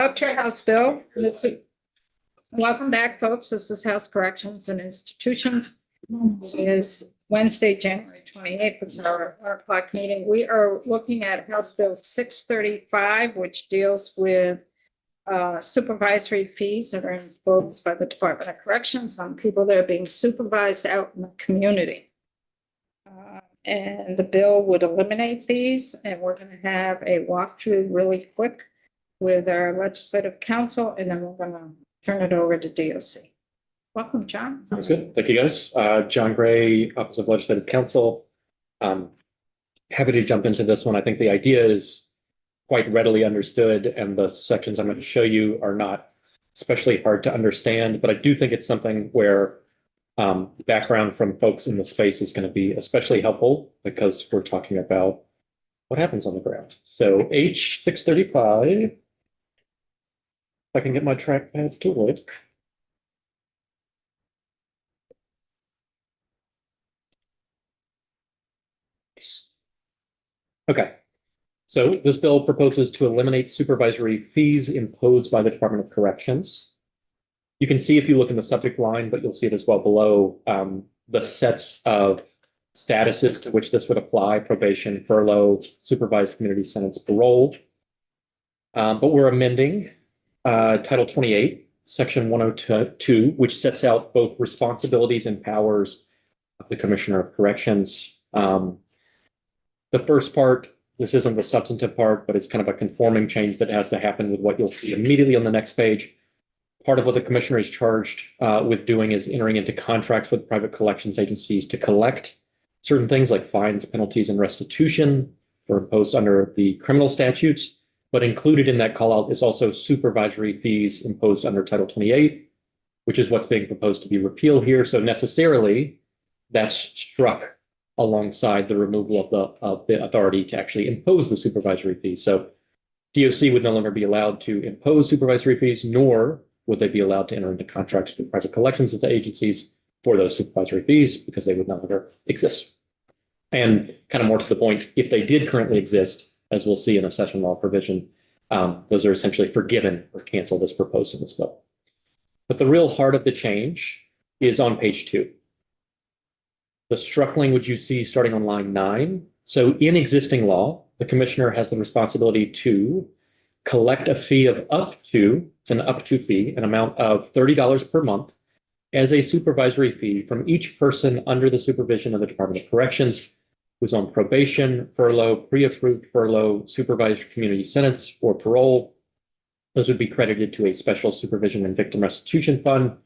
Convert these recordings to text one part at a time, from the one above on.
Up to House Bill. Welcome back, folks. This is House Corrections and Institutions. This is Wednesday, January 28th. It's our 4 o'clock meeting. We are looking at House Bill 635, which deals with supervisory fees that are imposed by the Department of Corrections on people that are being supervised out in the community. And the bill would eliminate these, and we're going to have a walkthrough really quick with our legislative counsel, and then we're going to turn it over to DOC. Welcome, John. Sounds good. Thank you, guys. John Gray, Office of Legislative Counsel. Happy to jump into this one. I think the idea is quite readily understood, and the sections I'm going to show you are not especially hard to understand, but I do think it's something where background from folks in the space is going to be especially helpful because we're talking about what happens on the ground. So H635, if I can get my trackpad to work. Okay, so this bill proposes to eliminate supervisory fees imposed by the Department of Corrections. You can see if you look in the subject line, but you'll see it as well below, the sets of statuses to which this would apply: probation, furlough, supervised community sentence, parole. But we're amending Title 28, Section 102, which sets out both responsibilities and powers of the Commissioner of Corrections. The first part, this isn't the substantive part, but it's kind of a conforming change that has to happen with what you'll see immediately on the next page. Part of what the commissioner is charged with doing is entering into contracts with private collections agencies to collect certain things like fines, penalties, and restitution that are imposed under the criminal statutes. But included in that call out is also supervisory fees imposed under Title 28, which is what's being proposed to be repealed here. So necessarily, that's struck alongside the removal of the authority to actually impose the supervisory fees. So DOC would no longer be allowed to impose supervisory fees, nor would they be allowed to enter into contracts with private collections agencies for those supervisory fees because they would no longer exist. And kind of more to the point, if they did currently exist, as we'll see in a session law provision, those are essentially forgiven or canceled as proposed in this bill. But the real heart of the change is on page 2. The struck language you see starting on line 9. So in existing law, the commissioner has the responsibility to collect a fee of up to, it's an up to fee, an amount of $30 per month as a supervisory fee from each person under the supervision of the Department of Corrections who's on probation, furlough, pre-approved furlough, supervised community sentence, or parole. Those would be credited to a special supervision and victim restitution fund.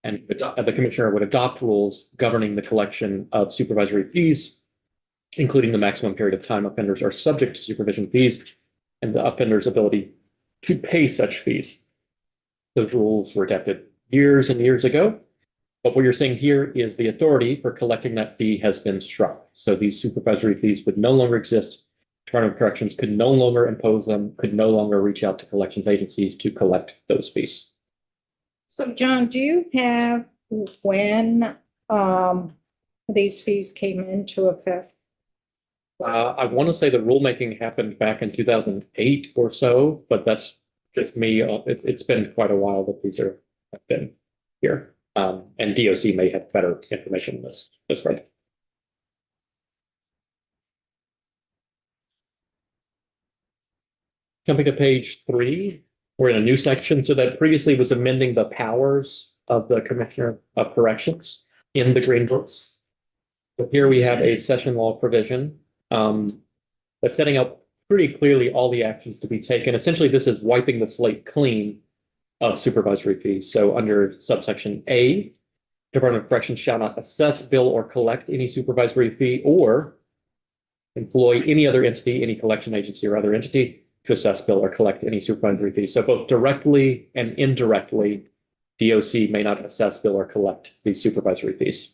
And the commissioner would adopt rules governing the collection of supervisory fees, including the maximum period of time offenders are subject to supervision fees and the offender's ability to pay such fees. Those rules were adopted years and years ago. But what you're seeing here is the authority for collecting that fee has been struck. So these supervisory fees would no longer exist. Department of Corrections could no longer impose them, could no longer reach out to collections agencies to collect those fees. So, John, do you have when these fees came into effect? I want to say the rulemaking happened back in 2008 or so, but that's just me. It's been quite a while that these have been here. And DOC may have better information in this right. Jumping to page 3, we're in a new section. So that previously was amending the powers of the Commissioner of Corrections in the Green Books. So here we have a session law provision that's setting out pretty clearly all the actions to be taken. Essentially, this is wiping the slate clean of supervisory fees. So under subsection A, Department of Corrections shall not assess, bill, or collect any supervisory fee or employ any other entity, any collection agency or other entity to assess, bill, or collect any supervisory fees. So both directly and indirectly, DOC may not assess, bill, or collect these supervisory fees.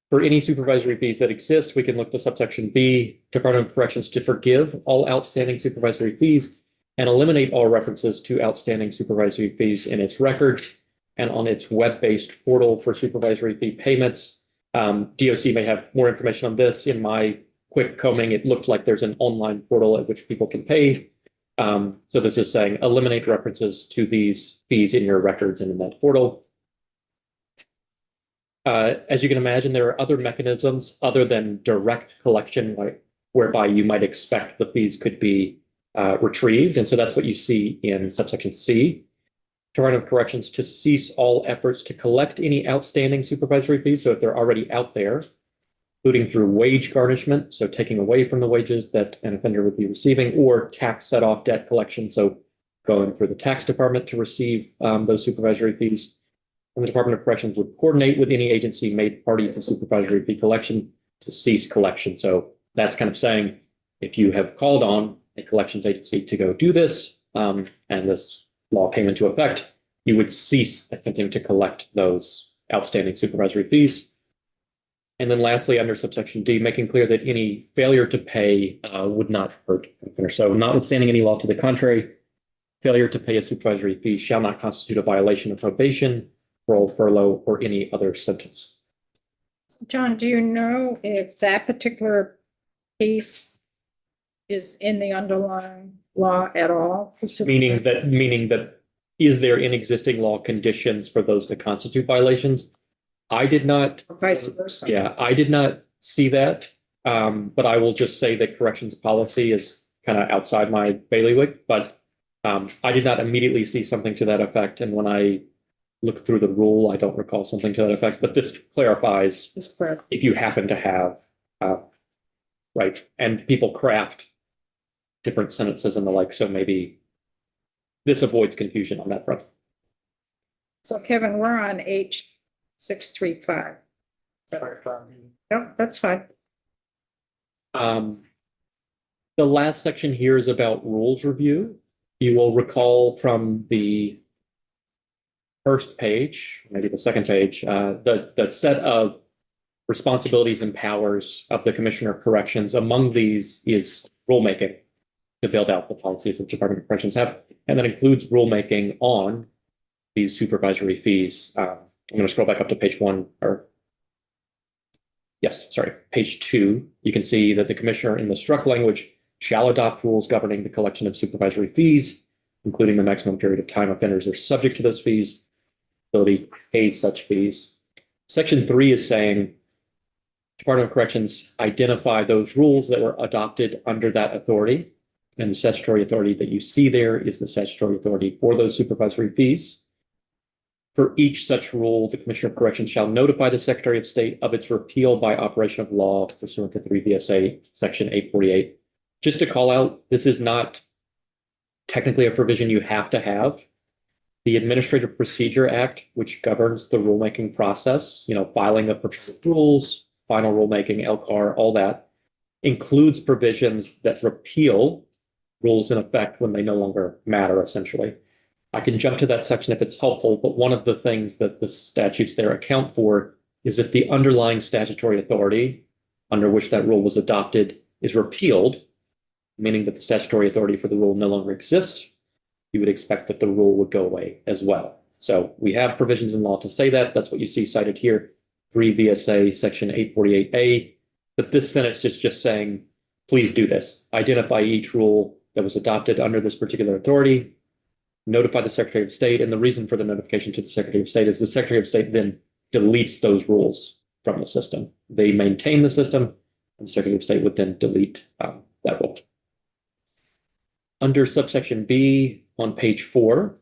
For any supervisory fees that exist, we can look to subsection B, Department of Corrections to forgive all outstanding supervisory fees and eliminate all references to outstanding supervisory fees in its records and on its web-based portal for supervisory fee payments. DOC may have more information on this. In my quick combing, it looked like there's an online portal at which people can pay So this is saying eliminate references to these fees in your records and in that portal. As you can imagine, there are other mechanisms other than direct collection, like whereby you might expect the fees could be retrieved. And so that's what you see in subsection C. Department of Corrections to cease all efforts to collect any outstanding supervisory fees. So if they're already out there, including through wage garnishment, so taking away from the wages that an offender would be receiving, or tax set-off debt collection, so going through the tax department to receive those supervisory fees. And the Department of Corrections would coordinate with any agency made party to supervisory fee collection to cease collection. So that's kind of saying if you have called on a collections agency to go do this, and this law came into effect, you would cease attempting to collect those outstanding supervisory fees. And then lastly, under subsection D, making clear that any failure to pay would not hurt an offender. So notwithstanding any law to the contrary, failure to pay a supervisory fee shall not constitute a violation of probation, parole, furlough, or any other sentence. John, do you know if that particular piece is in the underlying law at all? Meaning that is there in existing law conditions for those to constitute violations? I did not. Or vice versa. Yeah, I did not see that. But I will just say that corrections policy is kind of outside my bailiwick, but I did not immediately see something to that effect. And when I looked through the rule, I don't recall something to that effect, but this clarifies if you happen to have, right, and people craft different sentences and the like, so maybe this avoids confusion on that front. So Kevin, we're on H635. No, that's fine. The last section here is about rules review. You will recall from the first page, maybe the second page, the set of responsibilities and powers of the Commissioner of Corrections. Among these is rulemaking to build out the policies that the Department of Corrections have, and that includes rulemaking on these supervisory fees. I'm going to scroll back up to page 1, or yes, sorry, page 2. You can see that the Commissioner in the struck language shall adopt rules governing the collection of supervisory fees, including the maximum period of time offenders are subject to those fees, ability to pay such fees. Section 3 is saying Department of Corrections identify those rules that were adopted under that authority, and the statutory authority that you see there is the statutory authority for those supervisory fees. For each such rule, the Commissioner of Corrections shall notify the Secretary of State of its repeal by operation of law pursuant to 3 VSA section 848. Just to call out, this is not technically a provision you have to have. The Administrative Procedure Act, which governs the rulemaking process, filing of proposed rules, final rulemaking, LCAR, all that, includes provisions that repeal rules in effect when they no longer matter, essentially. I can jump to that section if it's helpful, but one of the things that the statutes there account for is if the underlying statutory authority under which that rule was adopted is repealed, meaning that the statutory authority for the rule no longer exists, you would expect that the rule would go away as well. So we have provisions in law to say that. That's what you see cited here, 3 VSA section 848A. But this sentence is just saying, please do this. Identify each rule that was adopted under this particular authority, notify the Secretary of State, and the reason for the notification to the Secretary of State is the Secretary of State then deletes those rules from the system. They maintain the system, and the Secretary of State would then delete that rule. Under subsection B on page 4,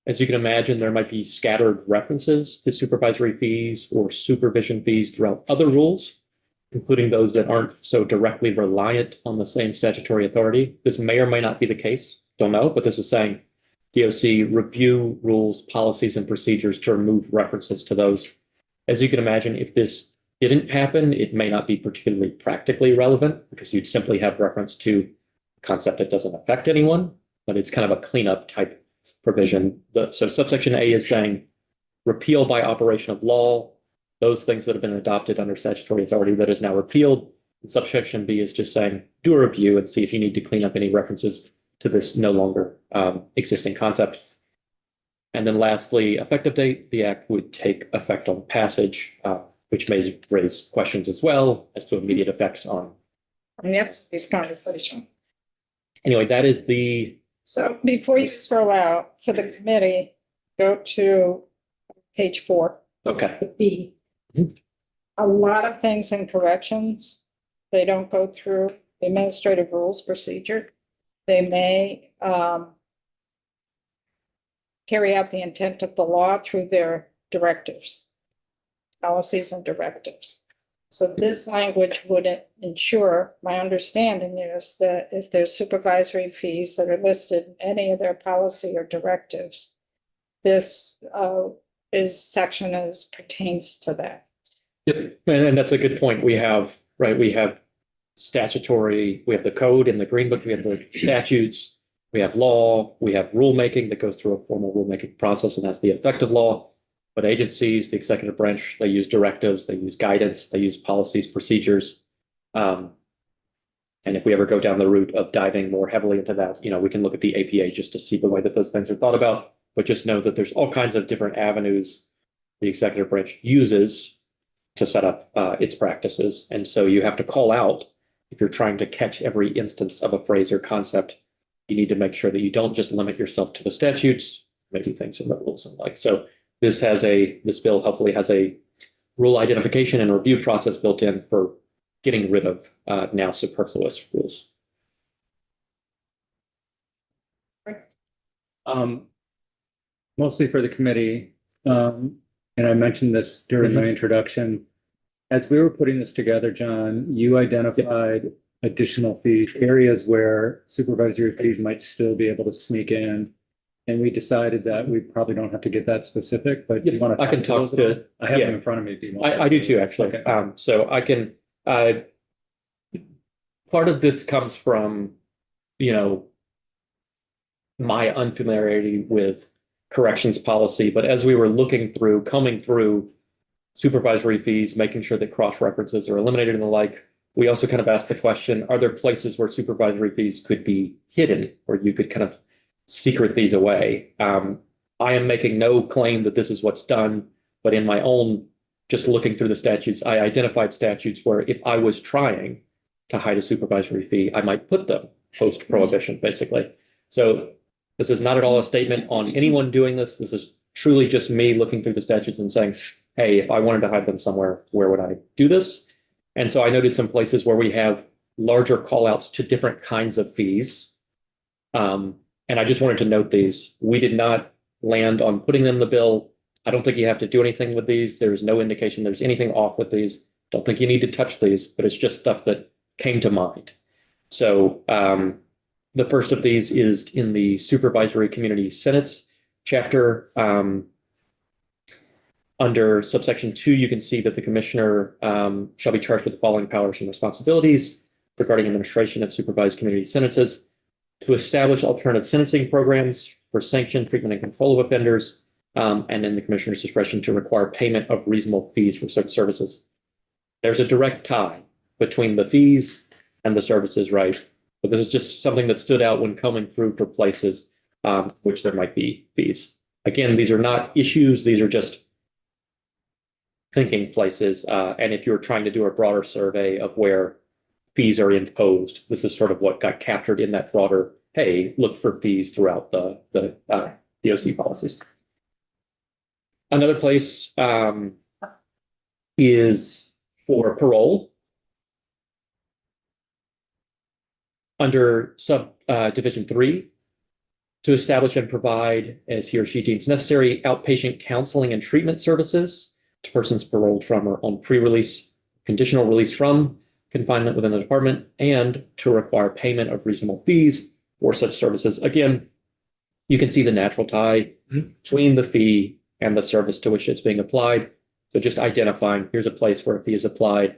as you can imagine, there might be scattered references to supervisory fees or supervision fees throughout other rules, including those that aren't so directly reliant on the same statutory authority. This may or may not be the case, don't know, but this is saying DOC review rules, policies, and procedures to remove references to those. As you can imagine, if this didn't happen, it may not be particularly practically relevant because you'd simply have reference to a concept that doesn't affect anyone, but it's kind of a cleanup type provision. So subsection A is saying repeal by operation of law, those things that have been adopted under statutory authority that is now repealed. And subsection B is just saying do a review and see if you need to clean up any references to this no longer existing concept. And then lastly, effective date, the act would take effect on passage, which may raise questions as well as to immediate effects on. And that's this conversation. Anyway, that is the, So before you scroll out for the committee, go to page 4, okay, B. Mhm. A lot of things in corrections, they don't go through the administrative rules procedure. They may carry out the intent of the law through their directives, policies and directives. So this language would ensure, my understanding is that if there's supervisory fees that are listed in any of their policy or directives, this section pertains to that. Yep. And that's a good point. We have, right, we have statutory, we have the code in the Green Book, we have the statutes, we have law, we have rulemaking that goes through a formal rulemaking process and has the effect of law. But agencies, the executive branch, they use directives, they use guidance, they use policies, procedures. And if we ever go down the route of diving more heavily into that, we can look at the APA just to see the way that those things are thought about. But just know that there's all kinds of different avenues the executive branch uses to set up its practices. And so you have to call out, if you're trying to catch every instance of a phrase or concept, you need to make sure that you don't just limit yourself to the statutes, maybe things in the rules and like. So this bill hopefully has a rule identification and review process built in for getting rid of now superfluous rules. Mostly for the committee, and I mentioned this during my introduction. As we were putting this together, John, you identified additional fees, areas where supervisory fees might still be able to sneak in. And we decided that we probably don't have to get that specific, but you want to. I can talk to. I have them in front of me if you want. I do too, actually. Okay. So I can. Part of this comes from, my unfamiliarity with corrections policy, but as we were combing through supervisory fees, making sure that cross references are eliminated and the like, we also kind of asked the question, are there places where supervisory fees could be hidden, or you could kind of secret these away? I am making no claim that this is what's done, but in my own, just looking through the statutes, I identified statutes where if I was trying to hide a supervisory fee, I might put them post-prohibition, basically. So this is not at all a statement on anyone doing this. This is truly just me looking through the statutes and saying, hey, if I wanted to hide them somewhere, where would I do this? And so I noted some places where we have larger callouts to different kinds of fees. And I just wanted to note these. We did not land on putting them in the bill. I don't think you have to do anything with these. There's no indication there's anything off with these. Don't think you need to touch these, but it's just stuff that came to mind. So the first of these is in the Supervisory Community Senates chapter. Under subsection 2, you can see that the commissioner shall be charged with the following powers and responsibilities regarding administration of supervised community sentences: to establish alternative sentencing programs for sanction, treatment, and control of offenders, and in the commissioner's discretion to require payment of reasonable fees for such services. There's a direct tie between the fees and the services, right? But this is just something that stood out when coming through for places which there might be fees. Again, these are not issues. These are just thinking places. And if you're trying to do a broader survey of where fees are imposed, this is sort of what got captured in that broader, hey, look for fees throughout the DOC policies. Another place is for parole. Under subdivision 3, to establish and provide, as he or she deems necessary, outpatient counseling and treatment services to persons paroled from or on pre-release, conditional release from confinement within the department, and to require payment of reasonable fees for such services. Again, you can see the natural tie between the fee and the service to which it's being applied. So just identifying, here's a place where a fee is applied,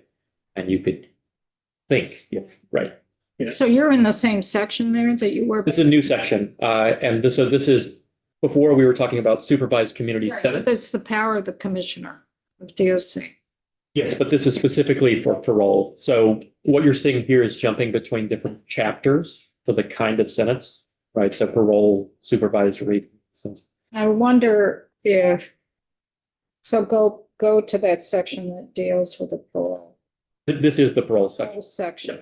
and you could think, if, right. So you're in the same section there that you were. This is a new section, and this is before we were talking about supervised community senates. That's the power of the commissioner of DOC. Yes, but this is specifically for parole. So what you're seeing here is jumping between different chapters for the kind of sentence, right? So parole, supervisory. I wonder if, so go to that section that deals with the parole. This is the parole section. Whole section.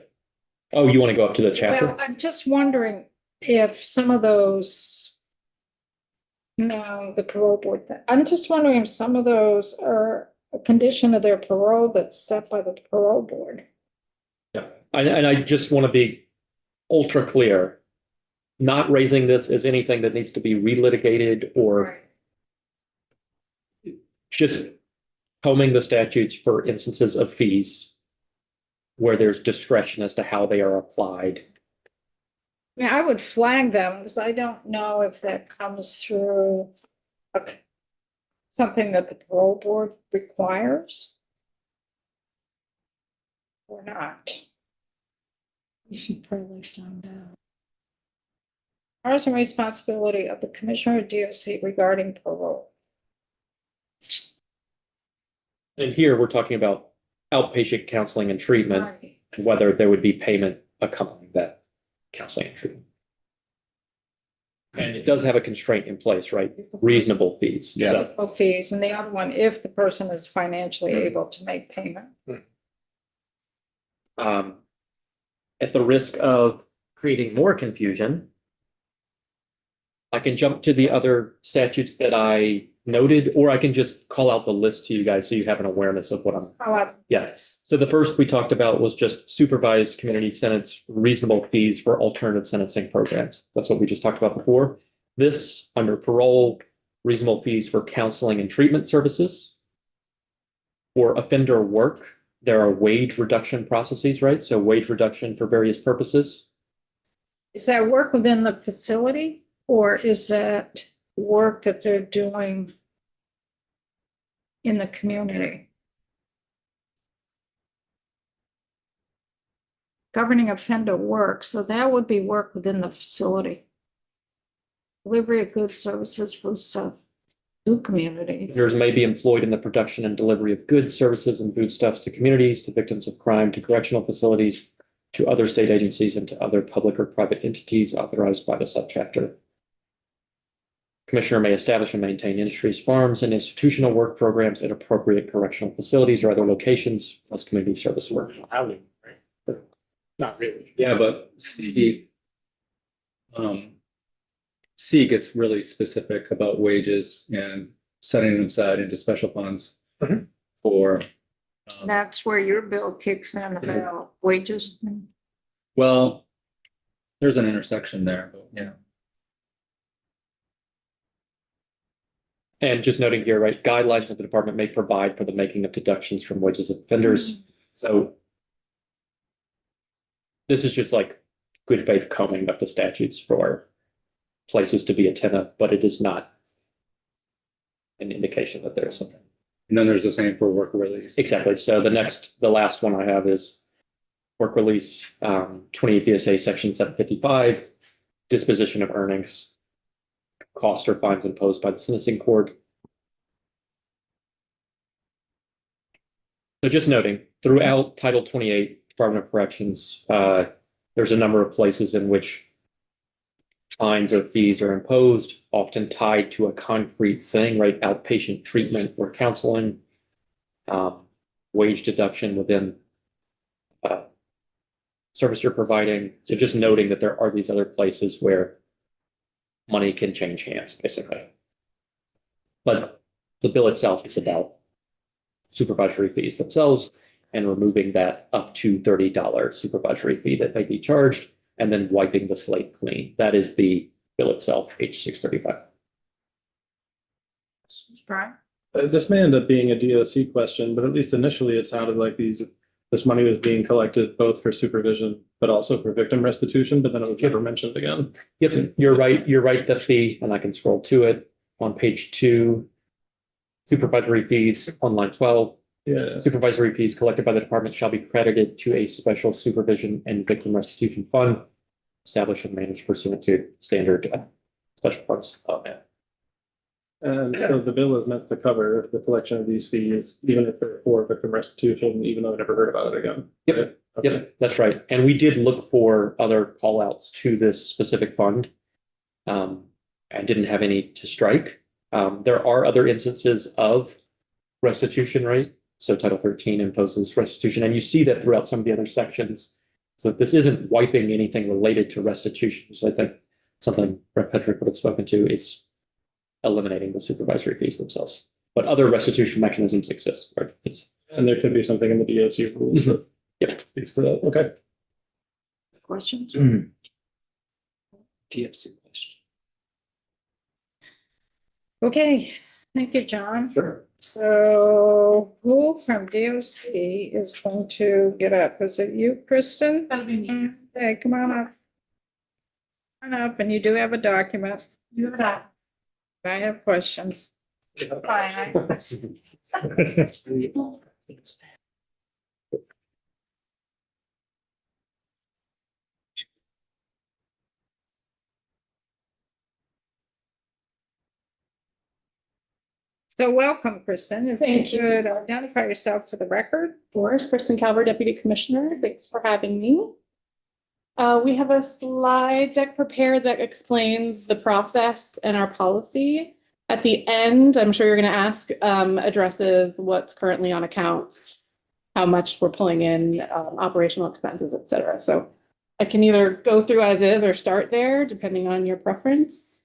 Oh, you want to go up to the chapter? Well, I'm just wondering if some of those. No, the parole board, I'm just wondering if some of those are a condition of their parole that's set by the parole board. Yeah, and I just want to be ultra clear. Not raising this as anything that needs to be relitigated or just combing the statutes for instances of fees where there's discretion as to how they are applied. I mean, I would flag them because I don't know if that comes through something that the parole board requires or not. You should probably find out. Powers and responsibility of the Commissioner of DOC regarding parole. And here we're talking about outpatient counseling and treatment, Right. and whether there would be payment accompanying that counseling and treatment. And it does have a constraint in place, right? Reasonable fees. Yeah. So, Reasonable fees, and the other one, if the person is financially able to make payment. at the risk of creating more confusion, I can jump to the other statutes that I noted, or I can just call out the list to you guys so you have an awareness of what I'm. How about Yes. So the first we talked about was just supervised community sentence, reasonable fees for alternative sentencing programs. That's what we just talked about before. This, under parole, reasonable fees for counseling and treatment services. For offender work, there are wage reduction processes, right? So wage reduction for various purposes. Is that work within the facility, or is that work that they're doing in the community? Governing offender work, so that would be work within the facility. Delivery of goods, services, food stuff to communities. Visitors may be employed in the production and delivery of goods, services, and foodstuffs to communities, to victims of crime, to correctional facilities, to other state agencies, and to other public or private entities authorized by the subchapter. Commissioner may establish and maintain industries, farms, and institutional work programs at appropriate correctional facilities or other locations, plus community service work. Housing, right? But not really. Yeah, but C gets really specific about wages and setting them aside into special funds Mhm. for, That's where your bill kicks in about wages. well, there's an intersection there, but yeah. And just noting here, right, guidelines that the department may provide for the making of deductions from wages of offenders. So this is just like good faith combing of the statutes for places to be attentive, but it is not an indication that there's something. And then there's the same for work release. Exactly. So the last one I have is work release, 28 VSA section 755, disposition of earnings, costs or fines imposed by the sentencing court. So just noting, throughout Title 28, Department of Corrections, there's a number of places in which fines or fees are imposed, often tied to a concrete thing, right? Outpatient treatment or counseling, wage deduction within service you're providing. So just noting that there are these other places where money can change hands, basically. But the bill itself is about supervisory fees themselves and removing that up to $30 supervisory fee that may be charged, and then wiping the slate clean. That is the bill itself, page 635. Brian? This may end up being a DOC question, but at least initially it sounded like this money was being collected both for supervision, but also for victim restitution, but then it was never mentioned again. Yep, you're right. You're right. That fee, and I can scroll to it on page 2. Supervisory fees on line 12. Yeah. Supervisory fees collected by the department shall be credited to a special supervision and victim restitution fund established and managed pursuant to standard special funds. Oh, man. And so the bill is meant to cover the collection of these fees, even if they're for victim restitution, even though I never heard about it again. Yep. Okay. Yep, that's right. And we did look for other call outs to this specific fund. And didn't have any to strike. There are other instances of restitution, right? So Title 13 imposes restitution, and you see that throughout some of the other sections. So this isn't wiping anything related to restitution. So I think something Brett Petrick would have spoken to, it's eliminating the supervisory fees themselves. But other restitution mechanisms exist, right? It's, And there could be something in the DOC rules that Yep. speaks to that. Okay. Questions? DFC question. Okay, thank you, John. Sure. So who from DOC is going to get up? Is it you, Kristen? That'll be me. Hey, come on up. Come on up, and you do have a document. Do that. I have questions. Fine. So welcome, Kristen. If Thank you. could identify yourself for the record. Of course, Kristen Calver, Deputy Commissioner. Thanks for having me. We have a slide deck prepared that explains the process and our policy. At the end, I'm sure you're going to ask, addresses what's currently on accounts, how much we're pulling in, operational expenses, et cetera. So I can either go through as is or start there, depending on your preference.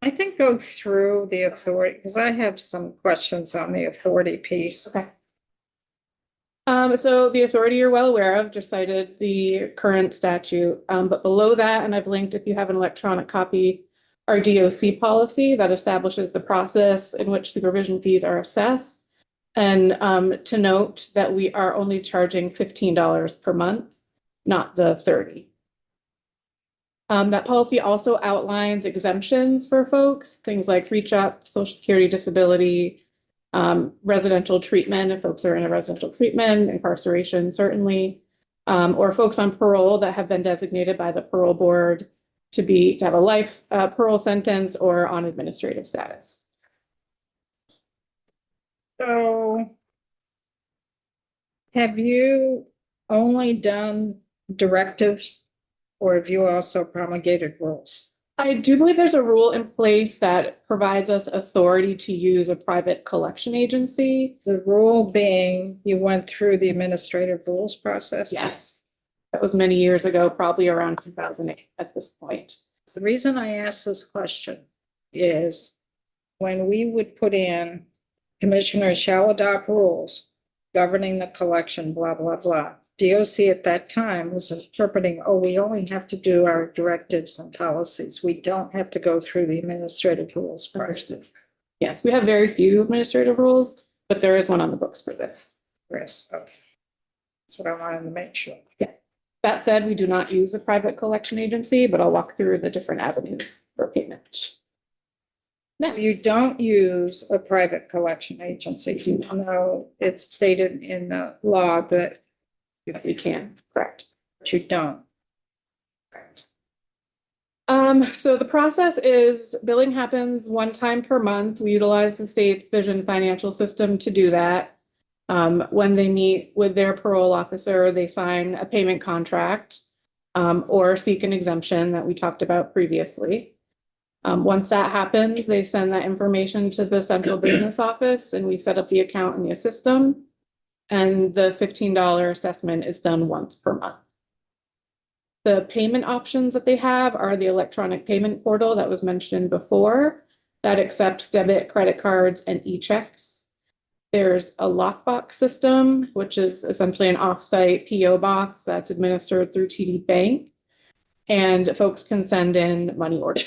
I think go through the authority, because I have some questions on the authority piece. Okay. So the authority you're well aware of, just cited the current statute, but below that, and I've linked if you have an electronic copy, our DOC policy that establishes the process in which supervision fees are assessed. And to note that we are only charging $15 per month, not the 30. That policy also outlines exemptions for folks, things like reach up, Social Security, disability, residential treatment, if folks are in a residential treatment, incarceration, certainly, or folks on parole that have been designated by the parole board to have a life parole sentence or on administrative status. So have you only done directives, or have you also promulgated rules? I do believe there's a rule in place that provides us authority to use a private collection agency. The rule being you went through the administrative rules process? Yes. That was many years ago, probably around 2008 at this point. The reason I ask this question is when we would put in commissioners shall adopt rules governing the collection, blah, blah, blah. DOC at that time was interpreting, oh, we only have to do our directives and policies. We don't have to go through the administrative rules process. Yes, we have very few administrative rules, but there is one on the books for this. Yes, okay. That's what I wanted to make sure. That said, we do not use a private collection agency, but I'll walk through the different avenues for payment. No, you don't use a private collection agency. You know, it's stated in the law that We can, correct. you don't. Correct. So the process is billing happens one time per month. We utilize the state's vision financial system to do that. When they meet with their parole officer, they sign a payment contract or seek an exemption that we talked about previously. Once that happens, they send that information to the central business office and we set up the account in the system. And the $15 assessment is done once per month. The payment options that they have are the electronic payment portal that was mentioned before that accepts debit, credit cards, and e-checks. There's a lockbox system, which is essentially an offsite PO box that's administered through TD Bank. And folks can send in money orders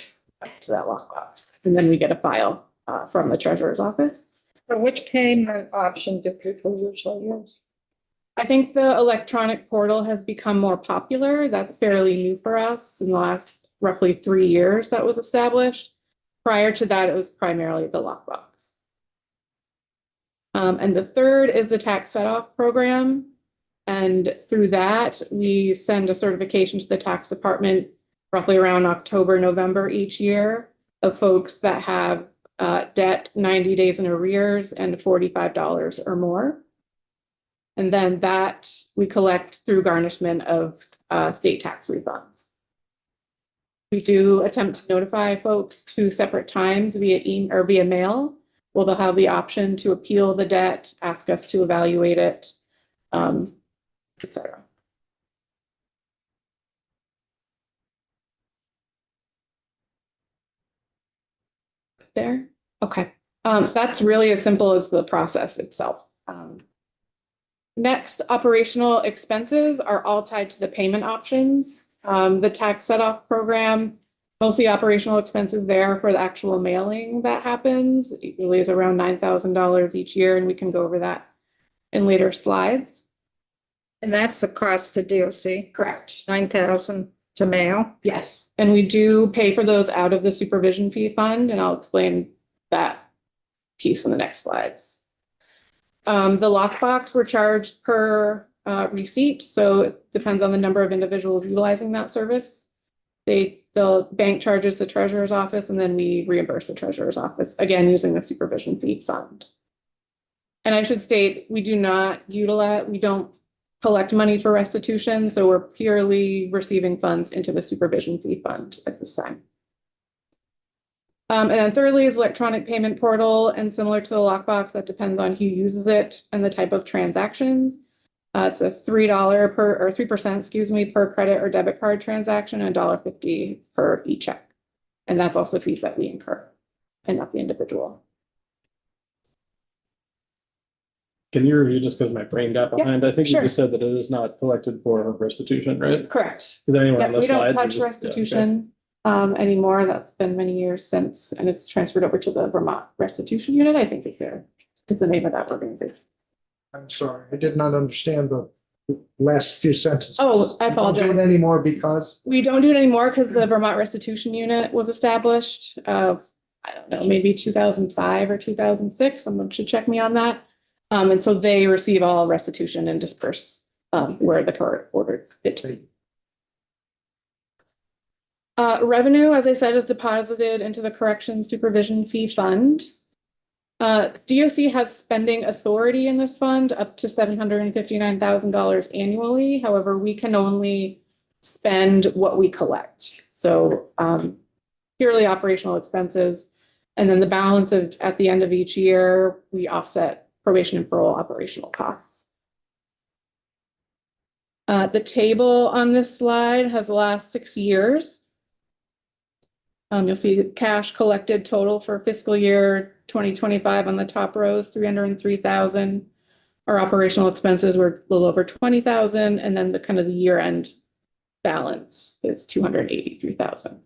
to that lockbox. And then we get a file from the treasurer's office. So which payment option do people usually use? I think the electronic portal has become more popular. That's fairly new for us in the last roughly 3 years that was established. Prior to that, it was primarily the lockbox. And the third is the tax set-off program. And through that, we send a certification to the tax department roughly around October, November each year of folks that have debt 90 days in arrears and $45 or more. And then that we collect through garnishment of state tax refunds. We do attempt to notify folks 2 separate times via email or via mail. Well, they'll have the option to appeal the debt, ask us to evaluate it, et cetera. there? Okay, that's really as simple as the process itself. Next, operational expenses are all tied to the payment options. The tax set-off program, mostly operational expenses there for the actual mailing that happens. It really is around $9,000 each year, and we can go over that in later slides. And that's the cost to DOC, Correct. 9,000 to mail. Yes, and we do pay for those out of the supervision fee fund, and I'll explain that piece in the next slides. The lockbox, we're charged per receipt, so it depends on the number of individuals utilizing that service. The bank charges the treasurer's office, and then we reimburse the treasurer's office, again, using the supervision fee fund. And I should state, we don't collect money for restitution, so we're purely receiving funds into the supervision fee fund at this time. And then thirdly is electronic payment portal, and similar to the lockbox, that depends on who uses it and the type of transactions. It's a $3 per, or 3%, excuse me, per credit or debit card transaction, and $1.50 per e-check. And that's also fees that we incur and not the individual. Can you review, just because my brain got Yeah, behind, I think you sure. just said that it is not collected for restitution, right? Correct. Is there anywhere Yeah, on the we don't slide? touch restitution anymore. That's been many years since, and it's transferred over to the Vermont Restitution Unit, I think is the name of that organization. I'm sorry, I did not understand the last few sentences. Oh, I apologize. Don't do it anymore because, We don't do it anymore because the Vermont Restitution Unit was established I don't know, maybe 2005 or 2006. Someone should check me on that. And so they receive all restitution and disperse where the court ordered it to be. Revenue, as I said, is deposited into the corrections supervision fee fund. DOC has spending authority in this fund up to $759,000 annually. However, we can only spend what we collect. So purely operational expenses. And then the balance at the end of each year, we offset probation and parole operational costs. The table on this slide has the last 6 years. You'll see the cash collected total for fiscal year 2025 on the top row is 303,000. Our operational expenses were a little over 20,000, and then the kind of the year-end balance is 283,000.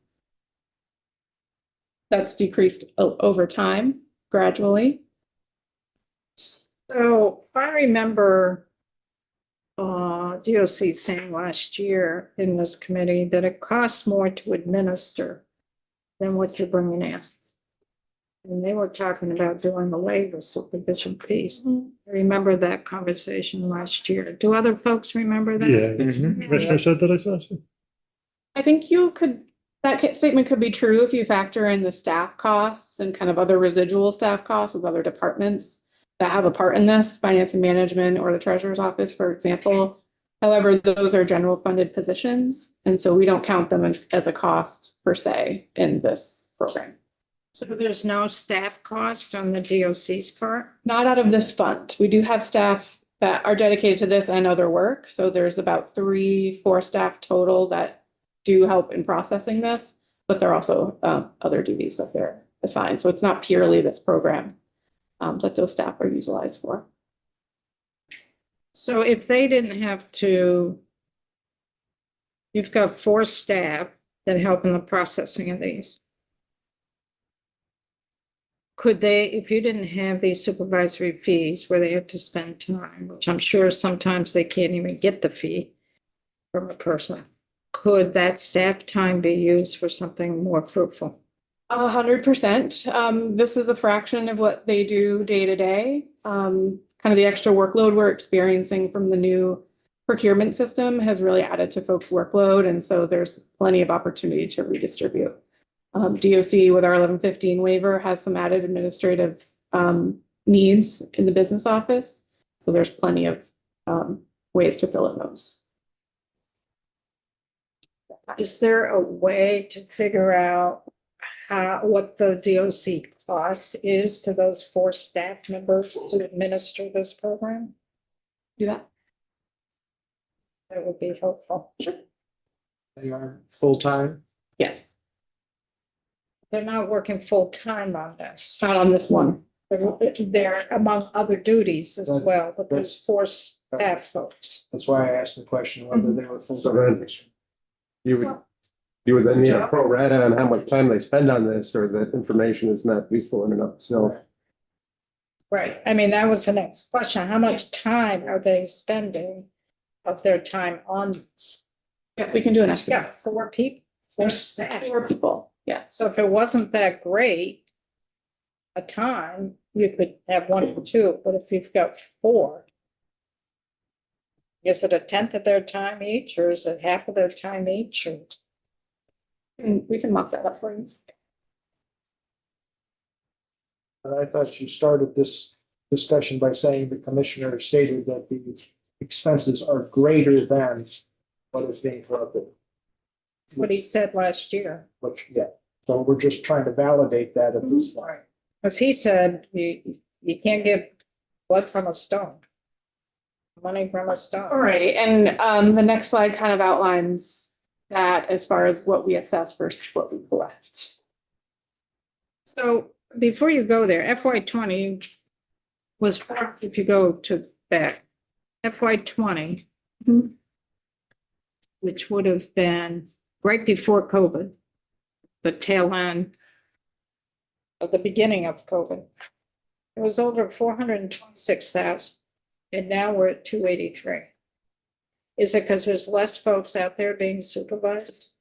That's decreased over time gradually. So I remember DOC saying last year in this committee that it costs more to administer than what you're bringing in. And they were talking about doing away with supervision fees. I remember that conversation last year. Do other folks remember that? Yeah, Commissioner said that, I thought so. I think that statement could be true if you factor in the staff costs and kind of other residual staff costs with other departments that have a part in this, finance and management or the treasurer's office, for example. However, those are general funded positions, and so we don't count them as a cost per se in this program. So there's no staff cost on the DOC's part? Not out of this fund. We do have staff that are dedicated to this and other work. So there's about 3-4 staff total that do help in processing this, but there are also other duties that they're assigned. So it's not purely this program that those staff are utilized for. So if they didn't have to, you've got 4 staff that help in the processing of these. Could they, if you didn't have these supervisory fees where they have to spend time, which I'm sure sometimes they can't even get the fee from a person, could that staff time be used for something more fruitful? 100%. This is a fraction of what they do day to day. Kind of the extra workload we're experiencing from the new procurement system has really added to folks' workload. And so there's plenty of opportunity to redistribute. DOC with our 1115 waiver has some added administrative needs in the business office. So there's plenty of ways to fill in those. Is there a way to figure out what the DOC cost is to those 4 staff members to administer this program? Do that? That would be helpful. they are full-time. Yes. they're not working full-time on this. Not on this one. They're among other duties as well, but there's 4 staff folks. That's why I asked the question whether they were full. So then- You would then need a pro rata on how much time they spend on this, or that information is not useful in and of itself. Right, I mean, that was the next question. How much time are they spending of their time on this? Yeah, we can do an Yeah, estimate. 4 people, 4 staff. 4 people, yes. So if it wasn't that great a time, you could have 1 or 2, but if you've got 4, is it a tenth of their time each, or is it half of their time each? Or And we can mock that up for you. And I thought you started this discussion by saying the commissioner stated that the expenses are greater than what is being collected. That's what he said last year. Which, yeah, so we're just trying to validate that at this point. Because he said you can't get blood from a stone. Money from a stone. All right, and the next slide kind of outlines that as far as what we assess versus what we collect. So before you go there, FY 20 was, if you go to back, FY 20, Mhm. which would have been right before COVID, the tail end of the beginning of COVID. It was over 426,000, and now we're at 283. Is it because there's less folks out there being supervised?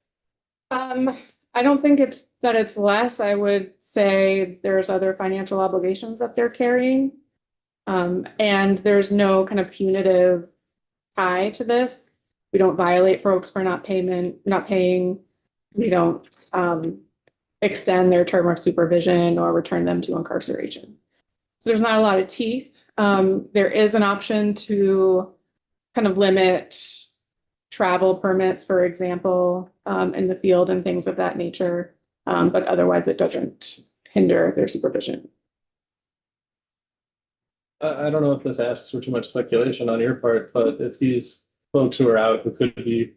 I don't think it's that it's less. I would say there's other financial obligations that they're carrying. And there's no kind of punitive tie to this. We don't violate folks for not paying. We don't extend their term of supervision or return them to incarceration. So there's not a lot of teeth. There is an option to kind of limit travel permits, for example, in the field and things of that nature. But otherwise it doesn't hinder their supervision. I don't know if this asks for too much speculation on your part, but if these folks who are out who could be,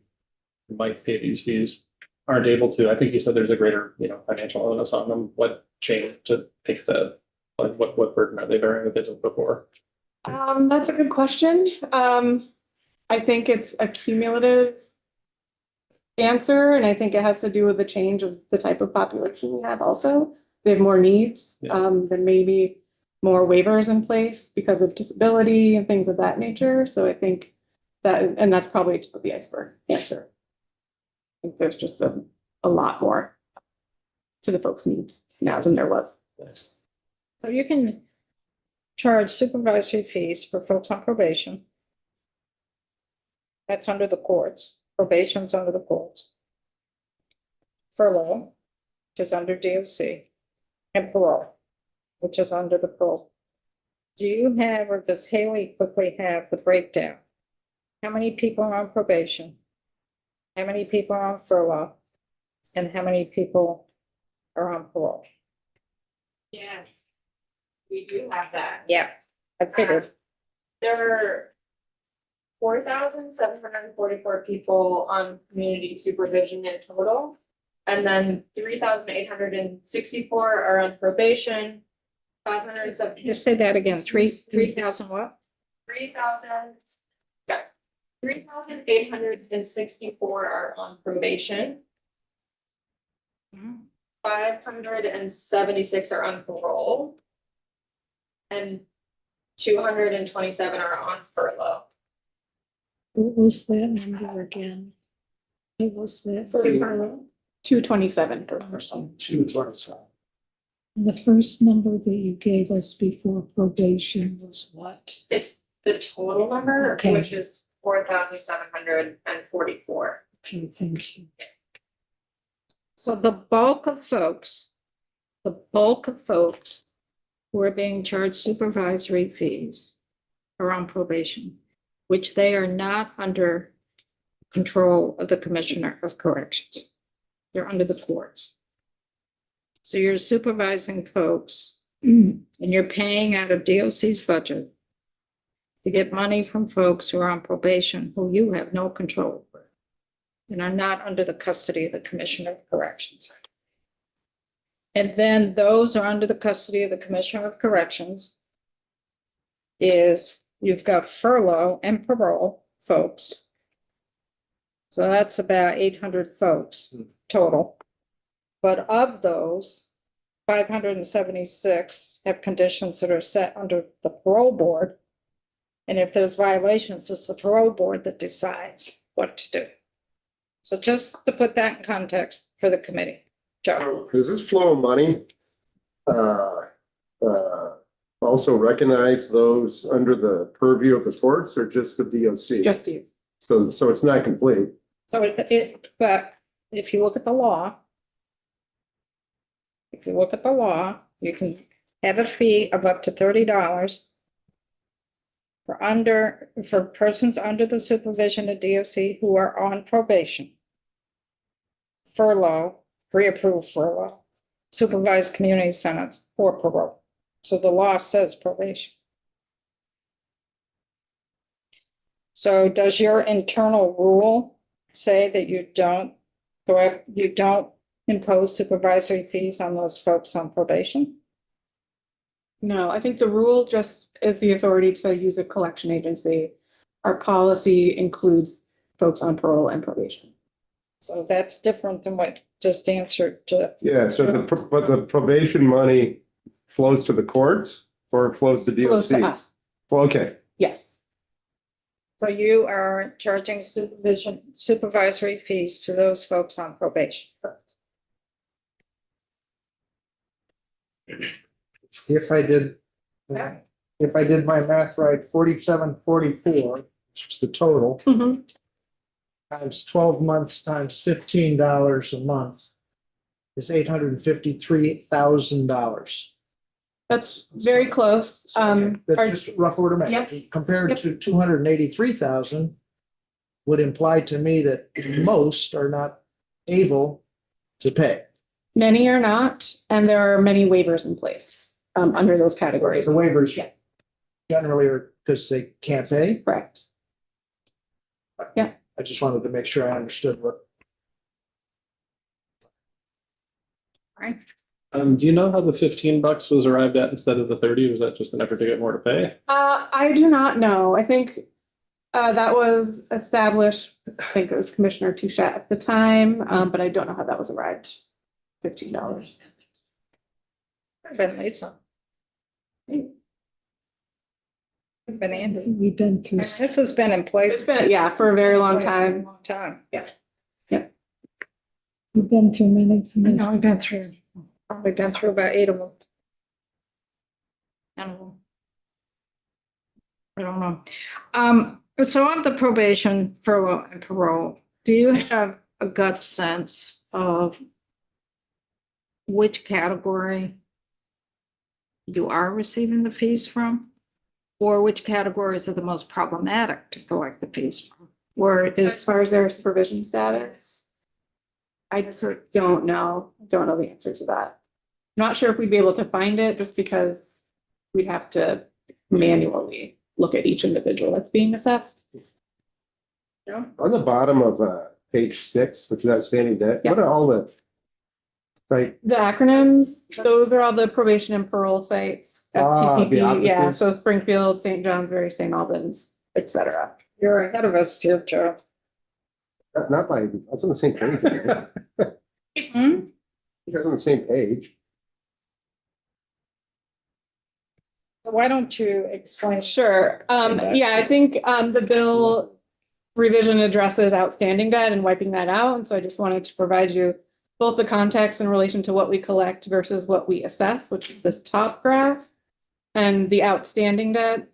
who might pay these fees, aren't able to, I think you said there's a greater, financial onus on them. What changed to take the, like, what burden are they bearing that they didn't before? That's a good question. I think it's a cumulative answer, and I think it has to do with the change of the type of population we have also. They have more needs, Yeah. there may be more waivers in place because of disability and things of that nature. So I think that, and that's probably tip of the iceberg answer. I think there's just a lot more to the folks' needs now than there was. Thanks. So you can charge supervisory fees for folks on probation. That's under the courts. Probation's under the courts. Furlough, which is under DOC, and parole, which is under the parole. Do you have, or does Haley quickly have the breakdown? How many people are on probation? How many people are on furlough? And how many people are on parole? Yes, we do have that. Yeah, I figured. There are 4,744 people on community supervision in total. And then 3,864 are on probation, 570. Just say that again, 3,000 what? 3,864 are on probation, 576 are on parole. And 227 are on furlough. What was that number again? What was that? For the furlough, 227 per person. 227. The first number that you gave us before probation was what? It's the total number, Okay. which is 4,744. Okay, thank you. So the bulk of folks who are being charged supervisory fees are on probation, which they are not under control of the Commissioner of Corrections. They're under the courts. So you're supervising folks and you're paying out of DOC's budget to get money from folks who are on probation, who you have no control over and are not under the custody of the Commissioner of Corrections. And then those are under the custody of the Commissioner of Corrections. Is you've got furlough and parole folks. So that's about 800 folks total. But of those, 576 have conditions that are set under the parole board. And if there's violations, it's the parole board that decides what to do. So just to put that in context for the committee. Joe, Does this flow of money also recognize those under the purview of the courts or just the DOC? Just you. So it's not complete. so but if you look at the law, you can have a fee of up to $30 for persons under the supervision of DOC who are on probation, furlough, pre-approved furlough, supervised community sentence, or parole. So the law says probation. So does your internal rule say that you don't impose supervisory fees on those folks on probation? No, I think the rule just is the authority to use a collection agency. Our policy includes folks on parole and probation. So that's different than what just answered to. Yeah, so but the probation money flows to the courts or it flows to Close to DOC? us, Well, okay. yes. So you are charging supervisory fees to those folks on probation. If I did my math right, 4744, which is the total, Mhm. times 12 months times $15 a month is $853,000. That's very close. Our- That's just rough order math. Compared to 283,000 would imply to me that most are not able to pay. Many are not, and there are many waivers in place under those categories. The waivers Yeah. generally are because they can't pay. Correct. I just wanted to make sure I understood what. Right? Do you know how the $15 was arrived at instead of the 30? Was that just an effort to get more to pay? I do not know. I think that was established, I think it was Commissioner Touchette at the time, but I don't know how that was arrived. $15. Been Lisa. Been Andy. We've been through. This has been in place. It's been, yeah, for a very long time. Long time. We've been through many. I know, I've been through, probably been through about 8 of them. I don't know. So on the probation, furlough and parole, do you have a gut sense of which category you are receiving the fees from? Or which categories are the most problematic to collect the fees from? Or As is, far as their supervision status, I just don't know. Don't know the answer to that. Not sure if we'd be able to find it just because we'd have to manually look at each individual that's being assessed. On the bottom of page 6, which is outstanding debt, what are all the, like, The acronyms, those are all the probation and parole sites. the FPPP, yeah, offices? so Springfield, St. Johnsbury, St. Albans, et cetera. you're ahead of us here, Joe. not by, that's on the same page. right? Hmm? It's on the same page. Why don't you explain? Sure, yeah, I think the bill revision addresses outstanding debt and wiping that out, and so I just wanted to provide you both the context in relation to what we collect versus what we assess, which is this top graph, and the outstanding debt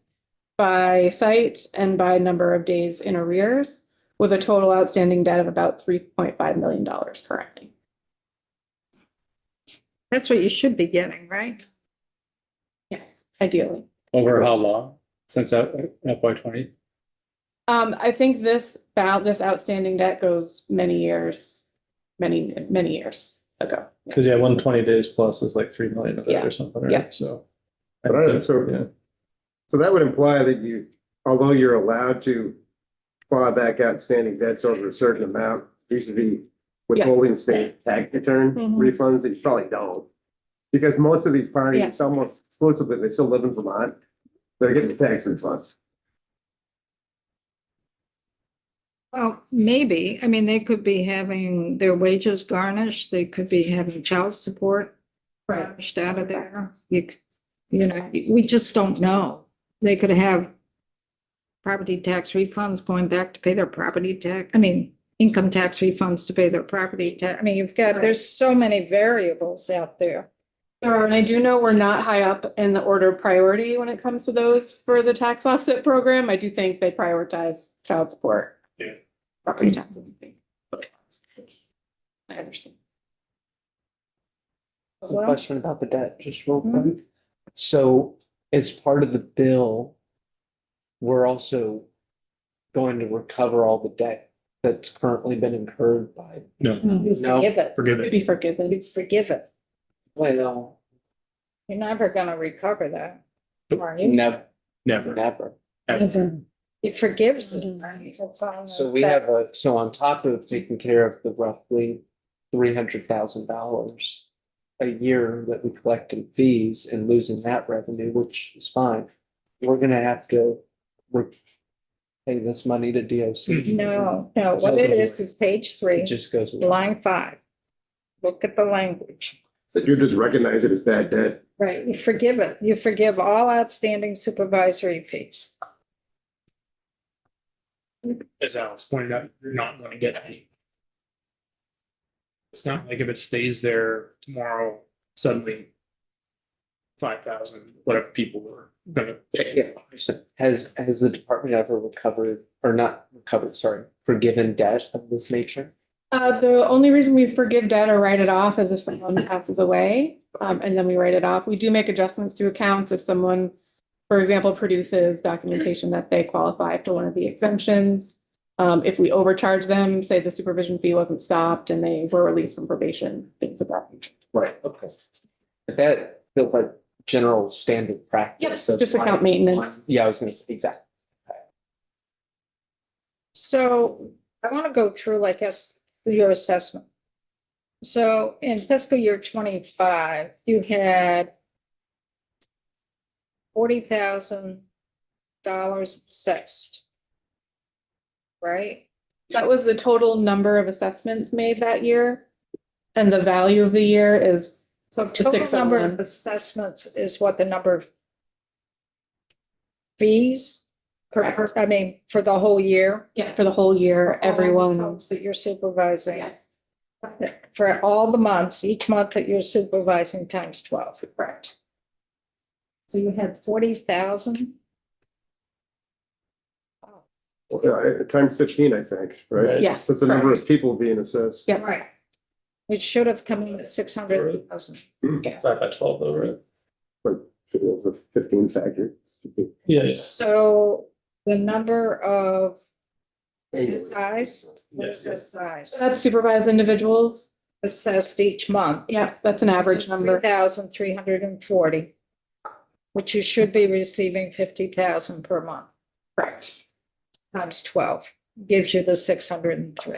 by site and by number of days in arrears, with a total outstanding debt of about $3.5 million currently. That's what you should be getting, right? Yes, ideally. Over how long? Since FY20? I think this outstanding debt goes many years ago. Because 120 days plus is like 3 million of it Yeah. or something, right? Yeah. So. Right, so- Yeah. So that would imply that you, although you're allowed to claw back outstanding debts over a certain amount, vis-a-vis withholding state tax return Mhm. refunds, that you probably don't. Because most of these parties, Yeah. it's almost exclusively, they still live in Vermont. They're getting tax refunds. Well, maybe, I mean, they could be having their wages garnished, they could be having child support garnished out of there. You know, we just don't know. They could have property tax refunds going back to pay their property tax, I mean, income tax refunds to pay their property tax. I mean, there's so many variables out there. There are, and I do know we're not high up in the order of priority when it comes to those for the tax offset program. I do think they prioritize child support. Yeah. Property taxes, I think. I understand. A question about the debt, just real quick. So as part of the bill, we're also going to recover all the debt that's currently been incurred by. No, You No. forgive it, forgive Could it. be forgiven. you forgive it. Well, You're never gonna recover that, are you? never, Never. never. Ever. He forgives it. It's on So the we back. have so on top of taking care of the roughly $300,000 a year that we collect in fees and losing that revenue, which is fine. We're gonna have to pay this money to DOC. No, what it is page 3, It just goes away. line 5. Look at the language. That you just recognize it as bad debt. Right, you forgive it. You forgive all outstanding supervisory fees. As Alex pointed out, you're not gonna get any. It's not like if it stays there tomorrow, suddenly 5,000, whatever people were gonna pay. So has the department ever recovered, or not recovered, sorry, forgiven debt of this nature? The only reason we forgive debt or write it off is if someone passes away, and then we write it off. We do make adjustments to accounts if someone, for example, produces documentation that they qualify for one of the exemptions. If we overcharge them, say the supervision fee wasn't stopped and they were released from probation, things of that nature. Right, okay. But that feels like general standard practice. Yes, of just account maintenance. Yeah, I was gonna say, exactly. So I want to go through like your assessment. So in fiscal year 25, you had $40,000 assessed. Right? That was the total number of assessments made that year. And the value of the year is, So total number of 601. assessments is what the number of fees I mean, for the whole year? yeah, for the whole year, All the everyone. folks that you're supervising. Yes, For all the months, each month that you're supervising times 12. correct. So you had 40,000? Times 15, I think, right? Yes, That's the number of correct. people being assessed. Yeah. Right. It should have come in at 600,000. Yes. 5 by 12 though, right? But it was a 15 factor. Yeah. So the number of size, what's the size? That's supervised individuals. Assessed each month. Yeah, that's an average number. 3,340, which you should be receiving 50,000 per month. Correct. Times 12 gives you the 603.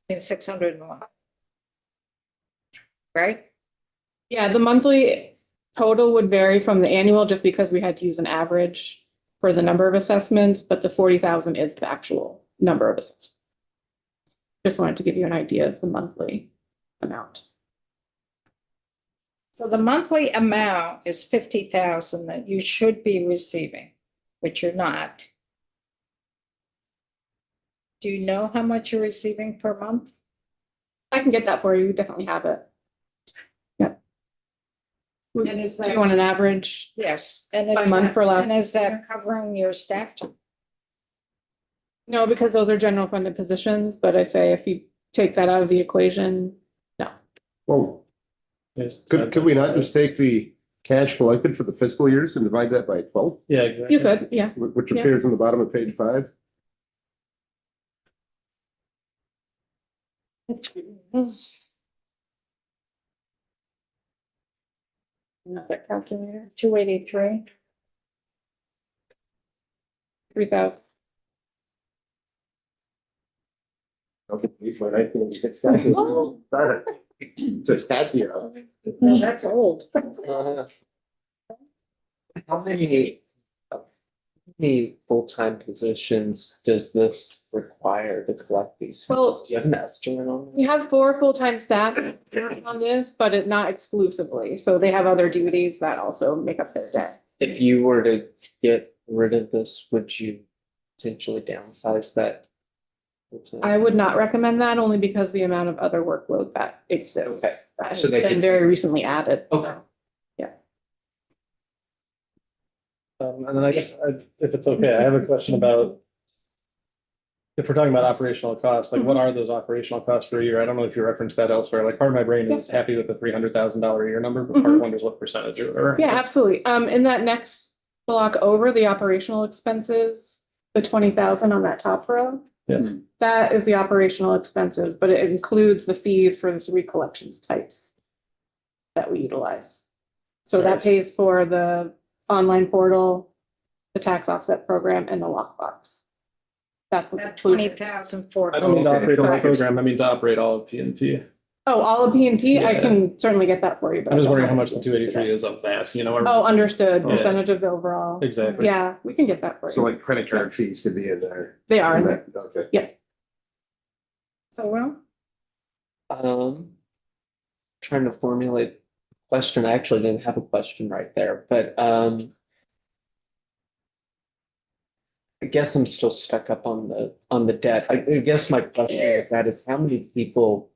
And 601. Right? Yeah, the monthly total would vary from the annual just because we had to use an average for the number of assessments, but the 40,000 is the actual number of assessments. Just wanted to give you an idea of the monthly amount. So the monthly amount is 50,000 that you should be receiving, which you're not. Do you know how much you're receiving per month? I can get that for you. We definitely have it. Yeah. And is Do that- you want an average? Yes. And By is month that- for last And is year? that covering your staff time? No, because those are general funded positions, but I say if you take that out of the equation, no. Well, could we not just take the cash collected for the fiscal years and divide that by 12, Yeah, exactly. You could, yeah. which Yeah. appears on the bottom of page 5? That's that calculator. 283. 3,000. Okay, these were 1986 calculations. Darn it. It says Casio. That's old. How many full-time positions does this require to collect these? Well- fees? Do you have an estimate on We that? have 4 full-time staff working on this, but it not exclusively. So they have other duties that also make up their day. If you were to get rid of this, would you potentially downsize that? full-time? I would not recommend that only because the amount of other workload that exists. Okay. That has So they been could- very recently added. so. Okay. And then I guess, if it's okay, I have a question about. If we're talking about operational costs, like what are those operational costs per year? I don't know if you referenced that elsewhere, like part of my brain is happy with the $300,000 a year number, but part Mhm. wonders what percentage or. Yeah, absolutely. In that next block over, the operational expenses, the 20,000 on that top row. Yeah. That is the operational expenses, but it includes the fees for the 3 collections types that we utilize. So that Nice. pays for the online portal, the tax offset program, and the lockbox. That's what's That included. 20,000 I don't mean to Okay. operate a whole Correct. program, I mean to operate all of PNP. Oh, all of PNP, I Yeah. can certainly get that for you. but I'm I just don't wondering how have much it the 283 today. is of that, you know? or- Oh, understood. Yeah. Percentage of the overall. Exactly. Yeah, we can get that for So you. like credit card fees could be in there. They are in there. Okay. So, well, Trying to formulate a question. I actually didn't have a question right there, but I guess I'm still stuck up on the debt. I guess my question with that is how many people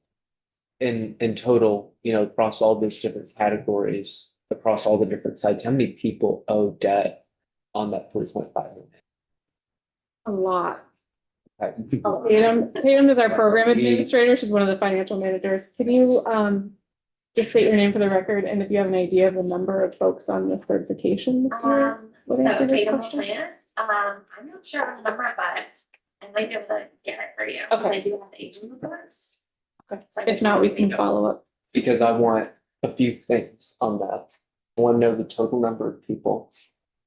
in total, across all these different categories, across all the different sites, how many people owe debt on that 3.5 million? A lot. Okay. Tatum is our program administrator. She's one of the financial managers. Can you just state your name for the record, and if you have an idea of the number of folks on the certification this year? Would answer this Tatum question? Plant, I'm not sure on the number, but I might be able to get it for you. Okay. I do have the agent reports. Okay. So I If not, we can maybe- follow up. Because I want a few things on that. I want to know the total number of people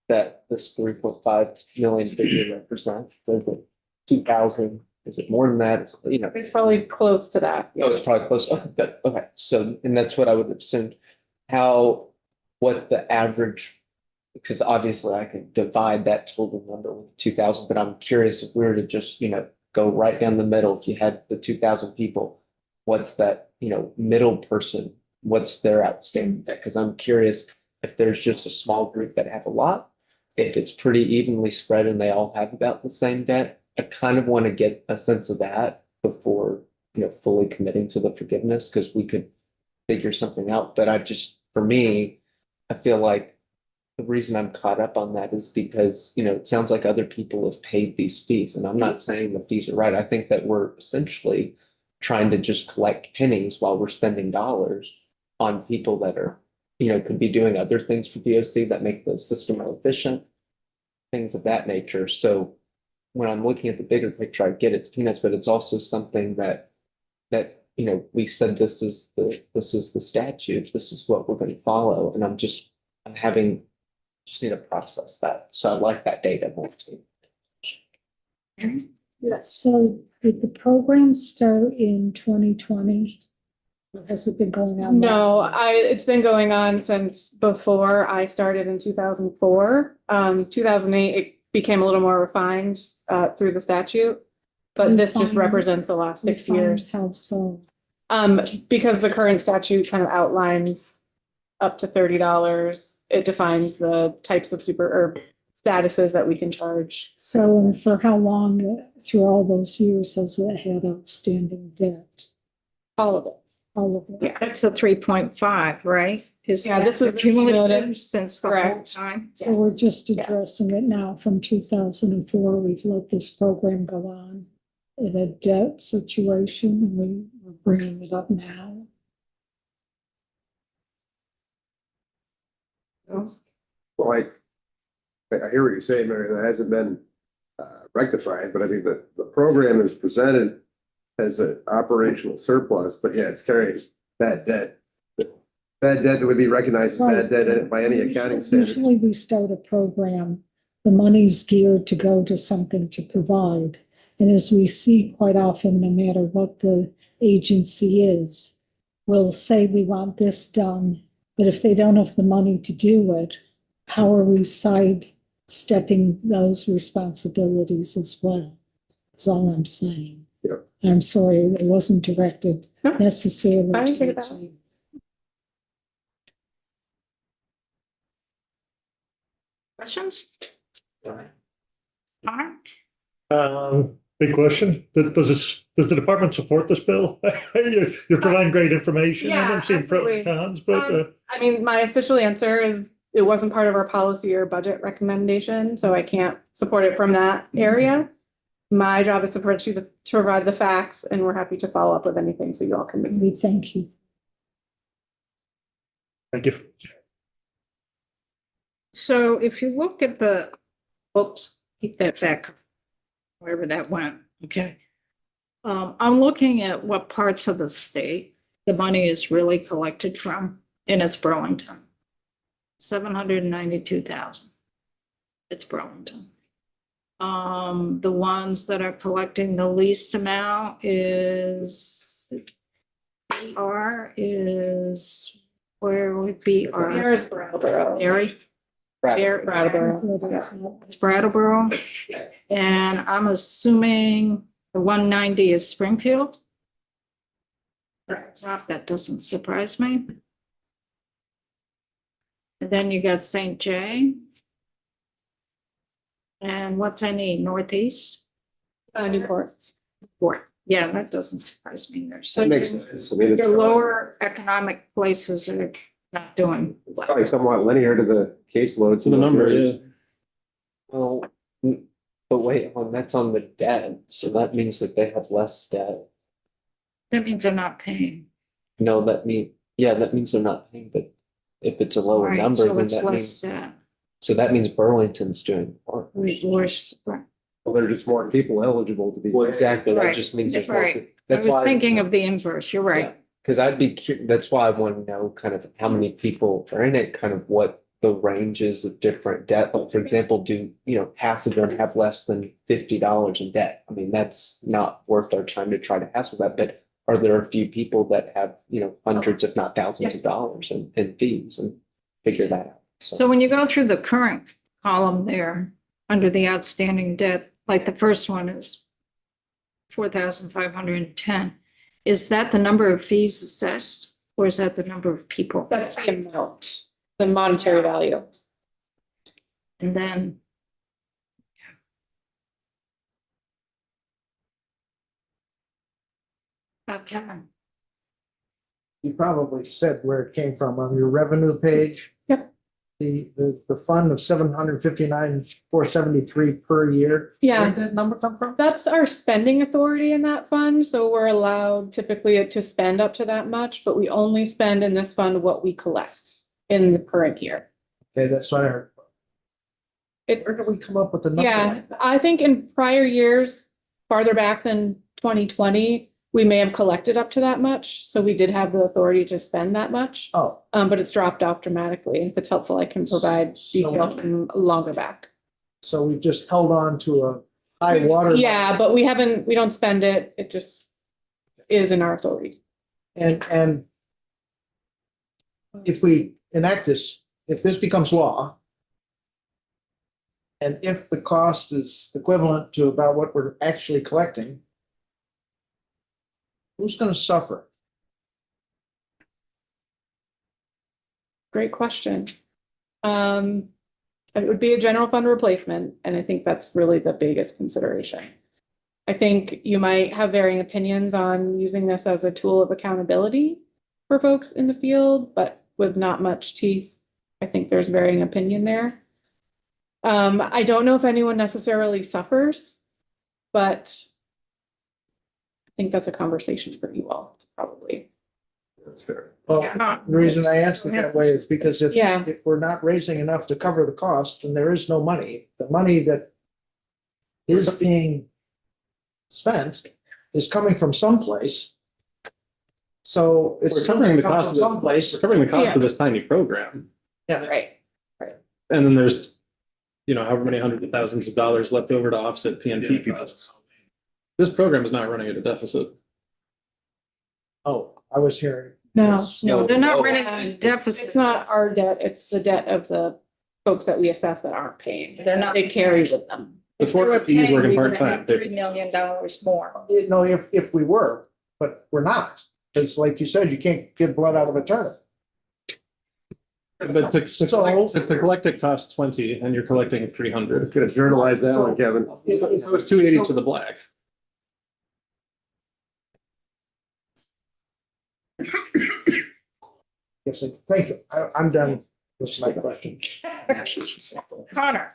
that this 3.5 million figure represents. Is it 2,000? Is it more than that? It's probably close to that. Oh, it's probably close. Okay, good. Okay, so, and that's what I would assume. What the average, because obviously I can divide that total number with 2,000, but I'm curious if we were to just, go right down the middle, if you had the 2,000 people, what's that, middle person, what's their outstanding debt? Because I'm curious if there's just a small group that have a lot, if it's pretty evenly spread and they all have about the same debt. I kind of want to get a sense of that before, fully committing to the forgiveness, because we could figure something out. But for me, I feel like the reason I'm caught up on that is because, it sounds like other people have paid these fees, and I'm not saying the fees are right. I think that we're essentially trying to just collect pennies while we're spending dollars on people that are, could be doing other things for DOC that make the system more efficient, things of that nature. So when I'm looking at the bigger picture, I get it's peanuts, but it's also something that we said this is the statute, this is what we're going to follow, and just need to process that. So I like that data more too. So did the program start in 2020? Or has it been going on? No, it's been going on since before I started in 2004. 2008, it became a little more refined through the statute. But this just Refined. represents the last 6 years. How so? Because the current statute kind of outlines up to $30. It defines the types of statuses that we can charge. So, and for how long through all those years has it had outstanding debt? All of it. All of it? Yeah. that's a 3.5, right? Yeah, this is the cumulative cumulative. since the whole Correct. time. So we're Yes. just Yes. addressing it now from 2004. We've let this program go on in a debt situation, and we're bringing it up now. Well, I hear what you're saying, Mary, that hasn't been rectified, but I think that the program is presented as an operational surplus, but yeah, it's carrying bad debt. Bad debt that would be recognized as bad debt by any accounting standard. Usually we start a program, the money's geared to go to something to provide. And as we see quite often, no matter what the agency is, will say we want this done, but if they don't have the money to do it, how are we sidestepping those responsibilities as well? That's all I'm saying. Yeah. I'm sorry, it wasn't directed No, necessarily. I take it towards back. you. Questions? Big question. Does the department support this bill? You're providing great information. I Yeah, haven't seen pros absolutely. and cons, but I mean, my official answer is it wasn't part of our policy or budget recommendation, so I can't support it from that area. My job is to provide the facts, and we're happy to follow up with anything so you all can make. We thank you. thank you. So if you look at the, oops, keep that back, wherever that went, okay. I'm looking at what parts of the state the money is really collected from, and it's Burlington. 792,000. It's Burlington. The ones that are collecting the least amount is BR is, where would BR? Here's Brattleboro. Barry? Brattleboro. It's Brattleboro. And I'm assuming the 190 is Springfield. That doesn't surprise me. And then you got St. J. And what's any Northeast? Newport. Newport. Yeah, that doesn't surprise me either. So That makes sense. I mean, it's your lower economic places are not doing it's well. probably somewhat linear to the caseloads. So the number, yeah. Well, but wait, that's on the debt, so that means that they have less debt. That means they're not paying. No, that means they're not paying, but if it's a lower Right, number, so then it's that less means, debt. so that means Burlington's doing more. Worse. Well, there are just more people eligible to be. Well, exactly, that Right, just means there's more. right. I That's was why- thinking of the inverse. You're right. Cause I'd be that's why I want to know kind of how many people are in it, kind of what the ranges of different debt. Like, for example, do, half of them have less than $50 in debt? I mean, that's not worth our time to try to hassle that, but are there a few people that have, hundreds if not thousands of dollars in fees, and figure that out? So when you go through the current column there, under the outstanding debt, like the first one is 4,510. Is that the number of fees assessed, or is that the number of people? That's the amount, the monetary value. And then. Okay, You probably said where it came from on your revenue page. Yep. The fund of 759,473 per year. Yeah. Where did that number come from? That's our spending authority in that fund, so we're allowed typically to spend up to that much, but we only spend in this fund what we collect in the current year. Okay, that's what I heard. Where did we come up with the number? Yeah, I think in prior years, farther back than 2020, we may have collected up to that much, so we did have the authority to spend that much. Oh, But it's dropped off dramatically. If it's helpful, I can provide detail from longer back. so we've just held on to a high water. Yeah, but we don't spend it. It just is in our authority. And if we enact this, if this becomes law, and if the cost is equivalent to about what we're actually collecting, who's going to suffer? Great question. It would be a general fund replacement, and I think that's really the biggest consideration. I think you might have varying opinions on using this as a tool of accountability for folks in the field, but with not much teeth, I think there's varying opinion there. I don't know if anyone necessarily suffers, but I think that's a conversation for you all, probably. That's fair. Well, the reason I answer it that way is because Yeah. if we're not raising enough to cover the cost, then there is no money. The money that is being spent is coming from someplace. So it's We're covering the coming cost from of this, someplace. we're covering the cost Yeah. of this tiny program. Right. And then there's, however many hundreds of thousands of dollars left over to offset PNP costs. This program is not running at a deficit. Oh, I was hearing No, No, they're not No. running a deficit. it's not our debt, it's the debt of the folks that we assess that aren't paying. They're not. They carry with them. The If they were Florida fees paying, working we would part-time. have $3 million more. You know, if we were, but we're not. It's like you said, you can't get blood out of a turnip. But to collect it costs 20 and you're collecting 300. Gonna journalize that one, Kevin. So it's 280 to the black. Yes, thank you. I'm done with my question. Connor,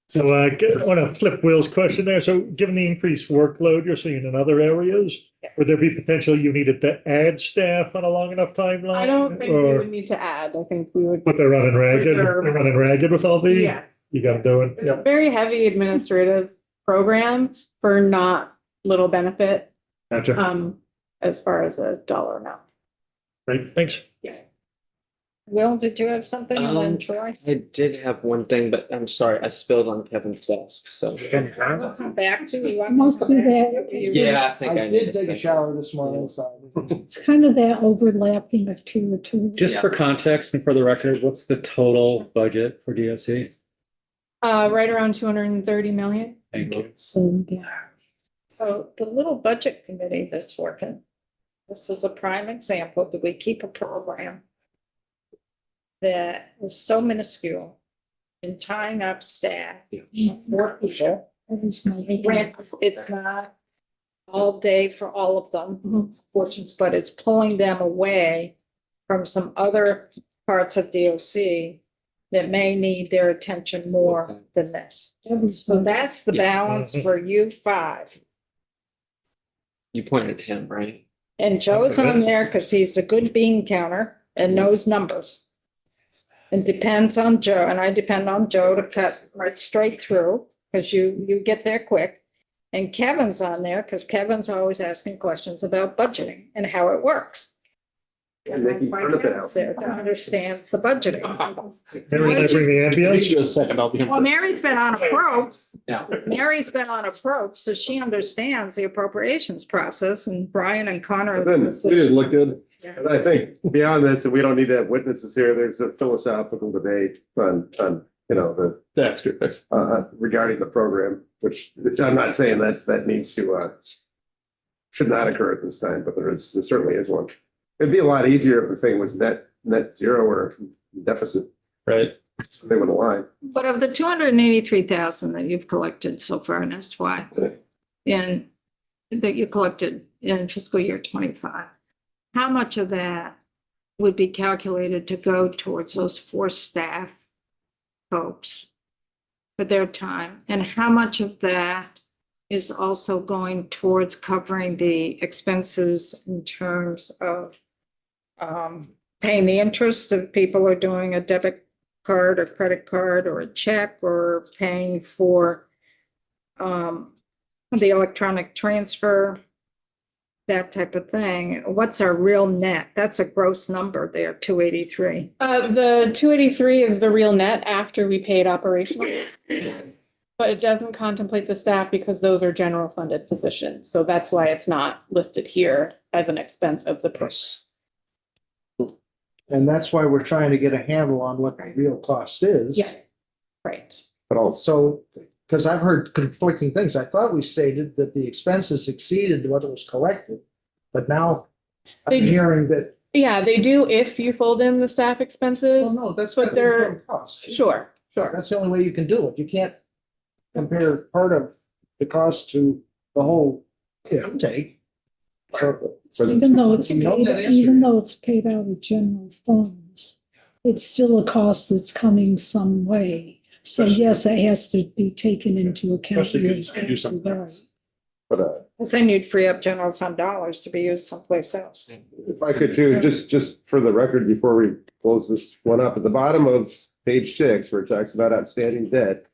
So I want to flip Will's question there. So given the increased workload you're seeing in other areas, would there be potential you needed to add staff on a long enough timeline? I don't think we Or- would need to add, I think we would. But they're running ragged, Reserve. they're running ragged with all the, Yes. you got them doing, It's a very heavy administrative program for not little benefit, gotcha, as far as a dollar amount. great, thanks. Will, did you have something and then Um, Troy? I did have one thing, but I'm sorry, I spilled on Kevin's desk, so. We'll come back to you. Must be that. Yeah, I think I I need did to take a say- shower this morning, so. It's kind of that overlapping of tier two. Just for context and for the record, what's the total budget for DOC? Right around 230 million. Thank you. So, yeah. So the little budget committee that's working, this is a prime example that we keep a program that is so minuscule in tying up staff for people. That is my. Granted, it's not all day for all of them, it's portions, but it's pulling them away from some other parts of DOC that may need their attention more than this. So that's the balance for you five. You pointed at him, right? And Joe's on there because he's a good bean counter and knows numbers. It depends on Joe, and I depend on Joe to cut right straight through, because you get there quick. And Kevin's on there because Kevin's always asking questions about budgeting and how it works. And making Why fun of Kevin's there to understand the budgeting. Mary, did I bring the Give ambulance? you a second, I'll be. Well, Mary's been on approach. Yeah. Mary's been on approach, so she understands the appropriations process, and Brian and Connor. But then we just look good. And I think beyond this, and we don't need to have witnesses here, there's a philosophical debate on, you know, the, That's good. Thanks. regarding the program, which I'm not saying that needs to, should not occur at this time, but there certainly is one. It'd be a lot easier if the thing was net zero or deficit, Right. something with a line. But of the 283,000 that you've collected so far in SY, and that you collected in fiscal year 25, how much of that would be calculated to go towards those 4 staff folks for their time? And how much of that is also going towards covering the expenses in terms of paying the interest if people are doing a debit card or credit card or a check, or paying for the electronic transfer, that type of thing? What's our real net? That's a gross number there, 283. The 283 is the real net after we paid operational. But it doesn't contemplate the staff because those are general funded positions. So that's why it's not listed here as an expense of the purse. And that's why we're trying to get a handle on what the real cost is. Yeah. Right. But also, because I've heard conflicting things. I thought we stated that the expenses exceeded what was collected. But now They I'm do. hearing that, Yeah, they do if you fold in the staff expenses. well, no, that's But what they're- they're cost. Sure, sure. That's the only way you can do it. You can't compare part of the cost to the whole intake. So, Even though it's You know paid, that answer. even though it's paid out of general funds, it's still a cost that's coming some way. So yes, it has to be taken into account. Especially if You're you do exactly something right. else. But, Because then you'd free up general fund dollars to be used someplace else. if I could too, just for the record, before we close this one up, at the bottom of page 6, where it talks about outstanding debt,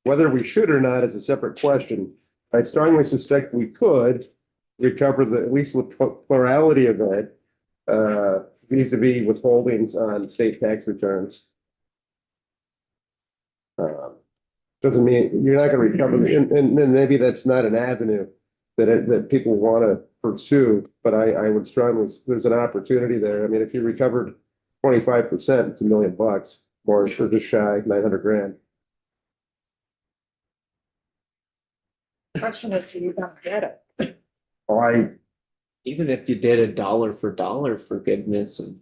whether we should or not is a separate question. I strongly suspect we could recover at least the plurality of that, vis-a-vis withholdings on state tax returns. Doesn't mean you're not gonna recover, and maybe that's not an avenue that people wanna pursue, but I would strongly, there's an opportunity there. I mean, if you recovered 25%, it's $1 million, or just shy, 900 grand. Question is, do you gonna get it? Oh, Even if you did a dollar for dollar forgiveness and,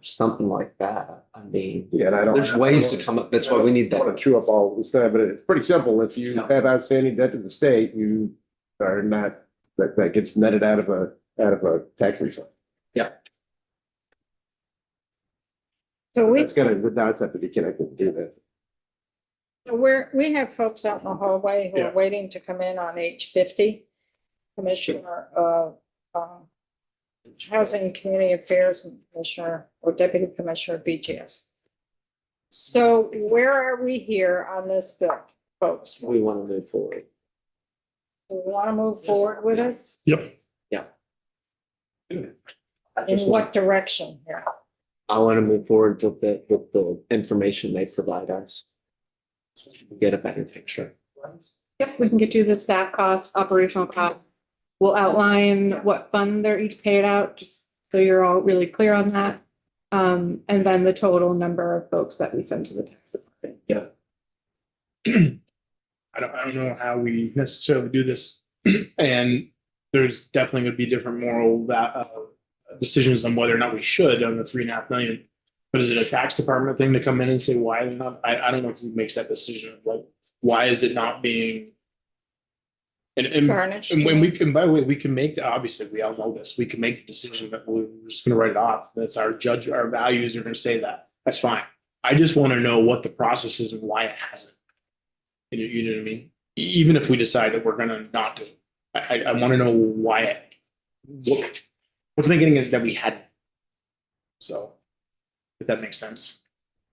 something like that, I mean, yeah, and I don't. there's ways to come up, that's why we need I want that. to chew up all this time, but it's pretty simple. If you have outstanding debt to the state, you are not, that gets netted out of a tax refund. So That's the dots have to be connected to do that. we have folks out in the hallway who are Yeah. waiting to come in on H50. Commissioner of, Housing and Community Affairs and Commissioner or Deputy Commissioner of BGS. So where are we here on this bill, folks? We want to move forward. Do we want to move forward with it? Yep. In what direction here? I want to move forward with the information they provide us. So we get a better picture. Yep, we can get you the staff cost, operational cost. We'll outline what fund they're each paid out, just so you're all really clear on that. And then the total number of folks that we send to the tax department. I don't know how we necessarily do this. And there's definitely gonna be different moral decisions on whether or not we should on the 3.5 million. But is it a tax department thing to come in and say why they're not? I don't know who makes that decision. Like, why is it not being? And Garnished. when we can, by the way, we can make obviously we all know this. We can make the decision that we're just gonna write it off. That's our our values are gonna say that. That's fine. I just want to know what the process is and why it hasn't. You know what I mean? Even if we decide that we're gonna not do it, I want to know why it. What's making it that we hadn't? So, if that makes sense.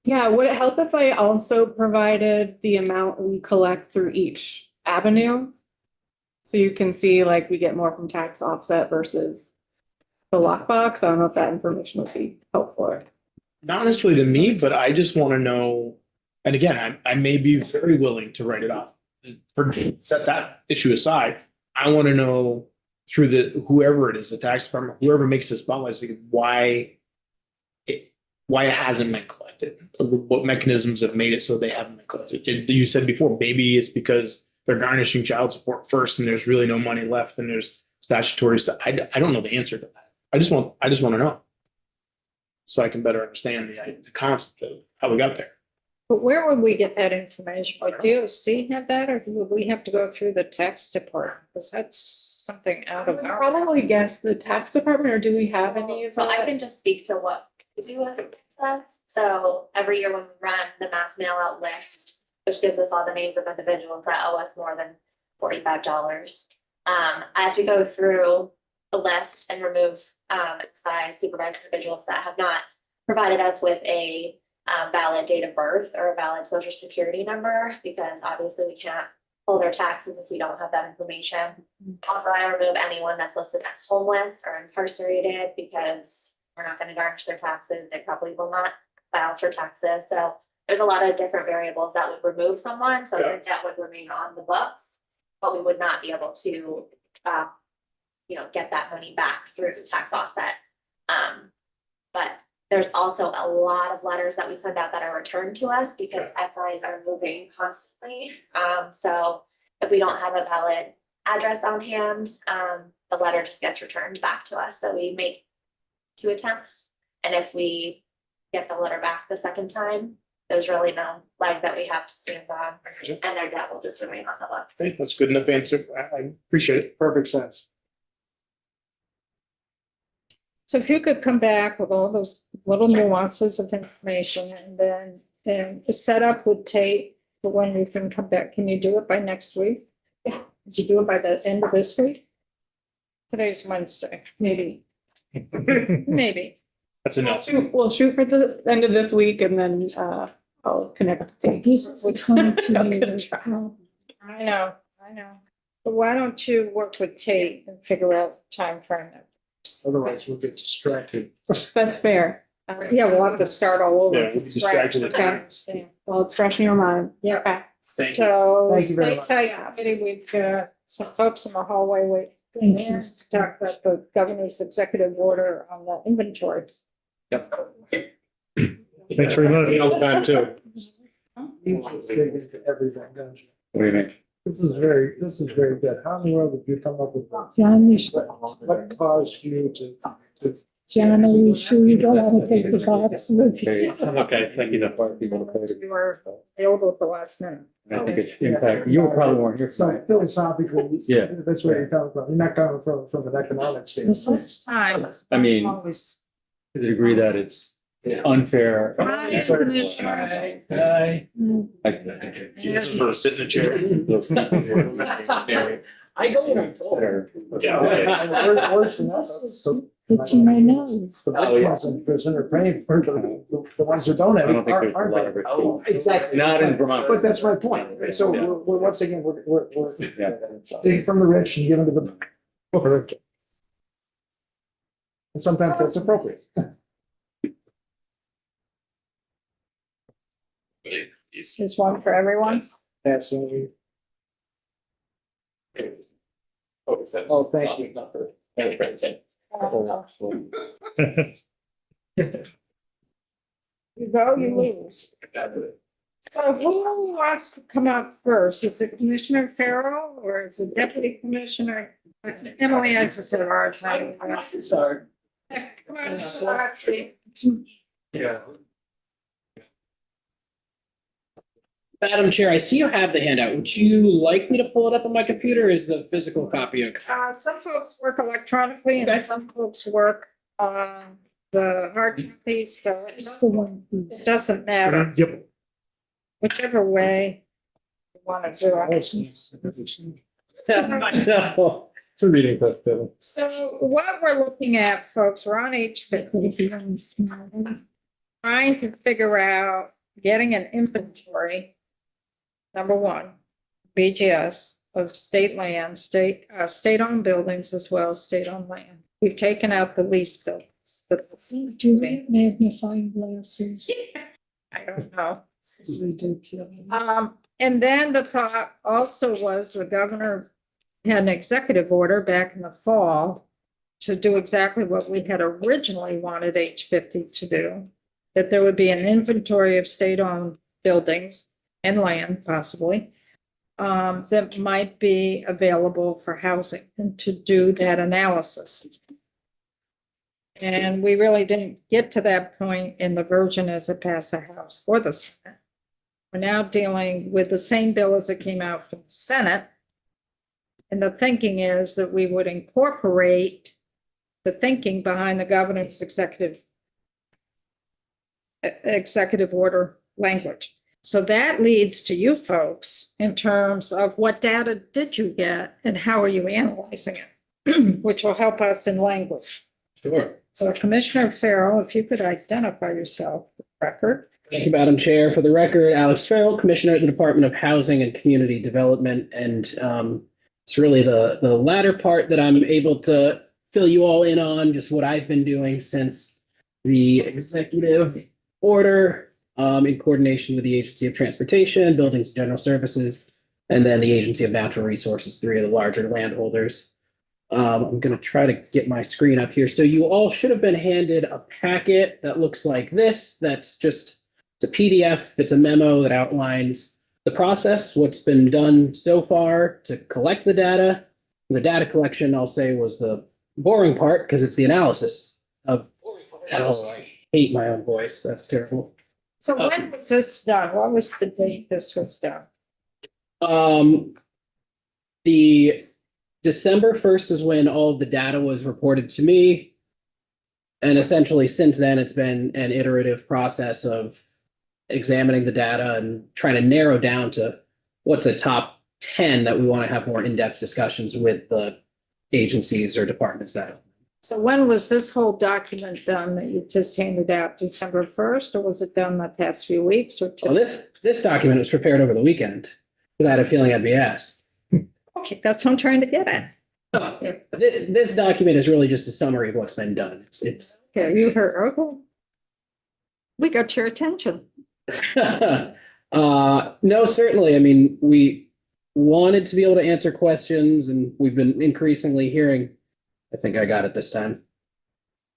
Yeah, would it help if I also provided the amount we collect through each avenue? So you can see like we get more from tax offset versus the lockbox. I don't know if that information would be helpful. Not necessarily to me, but I just want to know. And again, I may be very willing to write it off. Set that issue aside. I want to know through whoever it is, the tax department, whoever makes this policy, why it hasn't been collected. What mechanisms have made it so they haven't been collected. You said before, maybe it's because they're garnishing child support first and there's really no money left and there's statutory stuff. I don't know the answer to that. I just want to know. So I can better understand the concept of how we got there. But where would we get that information? Would DOC have that, or would we have to go through the tax department? Because that's something out I of would our. probably guess the tax department, or do we have any of So I that? can just speak to what we do as a process. So every year when we run the mass mail out list, which gives us all the names of individuals that owe us more than $45. I have to go through the list and remove excise supervised individuals that have not provided us with a valid date of birth or a valid social security number, because obviously we can't pull their taxes if we don't have that information. Also, I remove anyone that's listed as homeless or incarcerated, because we're not going to garnish their taxes. They probably will not file for taxes. So there's a lot of different variables that would remove someone, so their debt would remain on the books, but we would not be able to, get that money back through the tax offset. But there's also a lot of letters that we send out that are returned to us because SIs are moving constantly. So if we don't have a valid address on hand, the letter just gets returned back to us. So we make 2 attempts. And if we get the letter back the second time, there's really no leg that we have to stand on, and their debt will just remain on the books. Hey, that's good enough answer. I appreciate it. Perfect sense. So if you could come back with all those little nuances of information and then set up with Tate for when we can come back. Can you do it by next week? Yeah. Did you do it by the end of this week? Today's Wednesday. Maybe. Maybe. That's enough. We'll shoot for the end of this week and then I'll connect. This is a 22-year try. problem. I know. But why don't you work with Tate and figure out the timeframe? Otherwise, we'll get distracted. That's fair. Yeah, we'll have to start all over. Yeah, we'll be distracted. Okay. Well, it's fresh in your mind. Yeah. Okay. Thank you. So Thank you very stay much. tight, committee. We've got some folks in the hallway Thank you. And to talk about the governor's executive order on the inventory. Yep. Thanks very much. All the time too. Everything, don't you? What do you mean? This is very good. How in the world did you come up with that? John, you should, What caused you to John, are you sure you don't want to take the box with you? Okay, thank you. You were available at the last minute. I think it impact, you probably weren't here. So philosophically, Yeah. that's where you're coming from. You're not coming from an economic standpoint. This is, This time. I mean- Always. To the degree that it's unfair. Hi, Commissioner. Hi. This is for sitting in a chair. I go Worse than that. So- itching my nose. The victims in prison are paying for the ones who don't have. I don't think there's a aren't lot of paying. it. Exactly. Not in Vermont. But that's my point. So we're once again, we're Yeah. taking from the rich and giving to the poor. And sometimes that's appropriate. Is one for everyone? Absolutely. Oh, thank you. You go, you lose. So who wants to come up first? Is it Commissioner Farrell or is it Deputy Commissioner? Emily, I just said our time. Start. Yeah. Madam Chair, I see you have the handout. Would you like me to pull it up on my computer? Or is the physical copy okay? Some folks work electronically and some folks work on the hard copy, so The one it who's- doesn't matter, Yep. whichever way you want to do it. It's a reading test, Kevin. So what we're looking at, folks, we're on H50, trying to figure out getting an inventory. Number one, BGS of state land, state-owned buildings as well as state-owned land. We've taken out the lease buildings. Do you have magnifying glasses? I don't know. This is ridiculous. And then the thought also was the governor had an executive order back in the fall to do exactly what we had originally wanted H50 to do, that there would be an inventory of state-owned buildings and land possibly, that might be available for housing and to do that analysis. And we really didn't get to that point in the version as it passed the House or the Senate. We're now dealing with the same bill as it came out from the Senate. And the thinking is that we would incorporate the thinking behind the governor's executive order language. So that leads to you folks in terms of what data did you get and how are you analyzing it, which will help us in language. Sure. So Commissioner Farrell, if you could identify yourself for the record. Thank you, Madam Chair. For the record, Alex Farrell, Commissioner at the Department of Housing and Community Development. And it's really the latter part that I'm able to fill you all in on, just what I've been doing since the executive order in coordination with the Agency of Transportation, Buildings and General Services, and then the Agency of Natural Resources, three of the larger landholders. I'm going to try to get my screen up here. So you all should have been handed a packet that looks like this. That's just, it's a PDF. It's a memo that outlines the process, what's been done so far to collect the data. The data collection, I'll say, was the boring part because it's the analysis of, oh, I hate my own voice. That's terrible. So when was this done? What was the date this was done? The December 1st is when all of the data was reported to me. And essentially since then, it's been an iterative process of examining the data and trying to narrow down to what's a top 10 that we want to have more in-depth discussions with the agencies or departments that. So when was this whole document done that you just handed out? December 1st, or was it done the past few weeks or two? Well, this document was prepared over the weekend because I had a feeling I'd be asked. Okay, that's what I'm trying to get at. This document is really just a summary of what's been done. It's Okay, you heard, okay. We got your attention. no, certainly. I mean, wanted to be able to answer questions, and we've been increasingly hearing, I think I got it this time,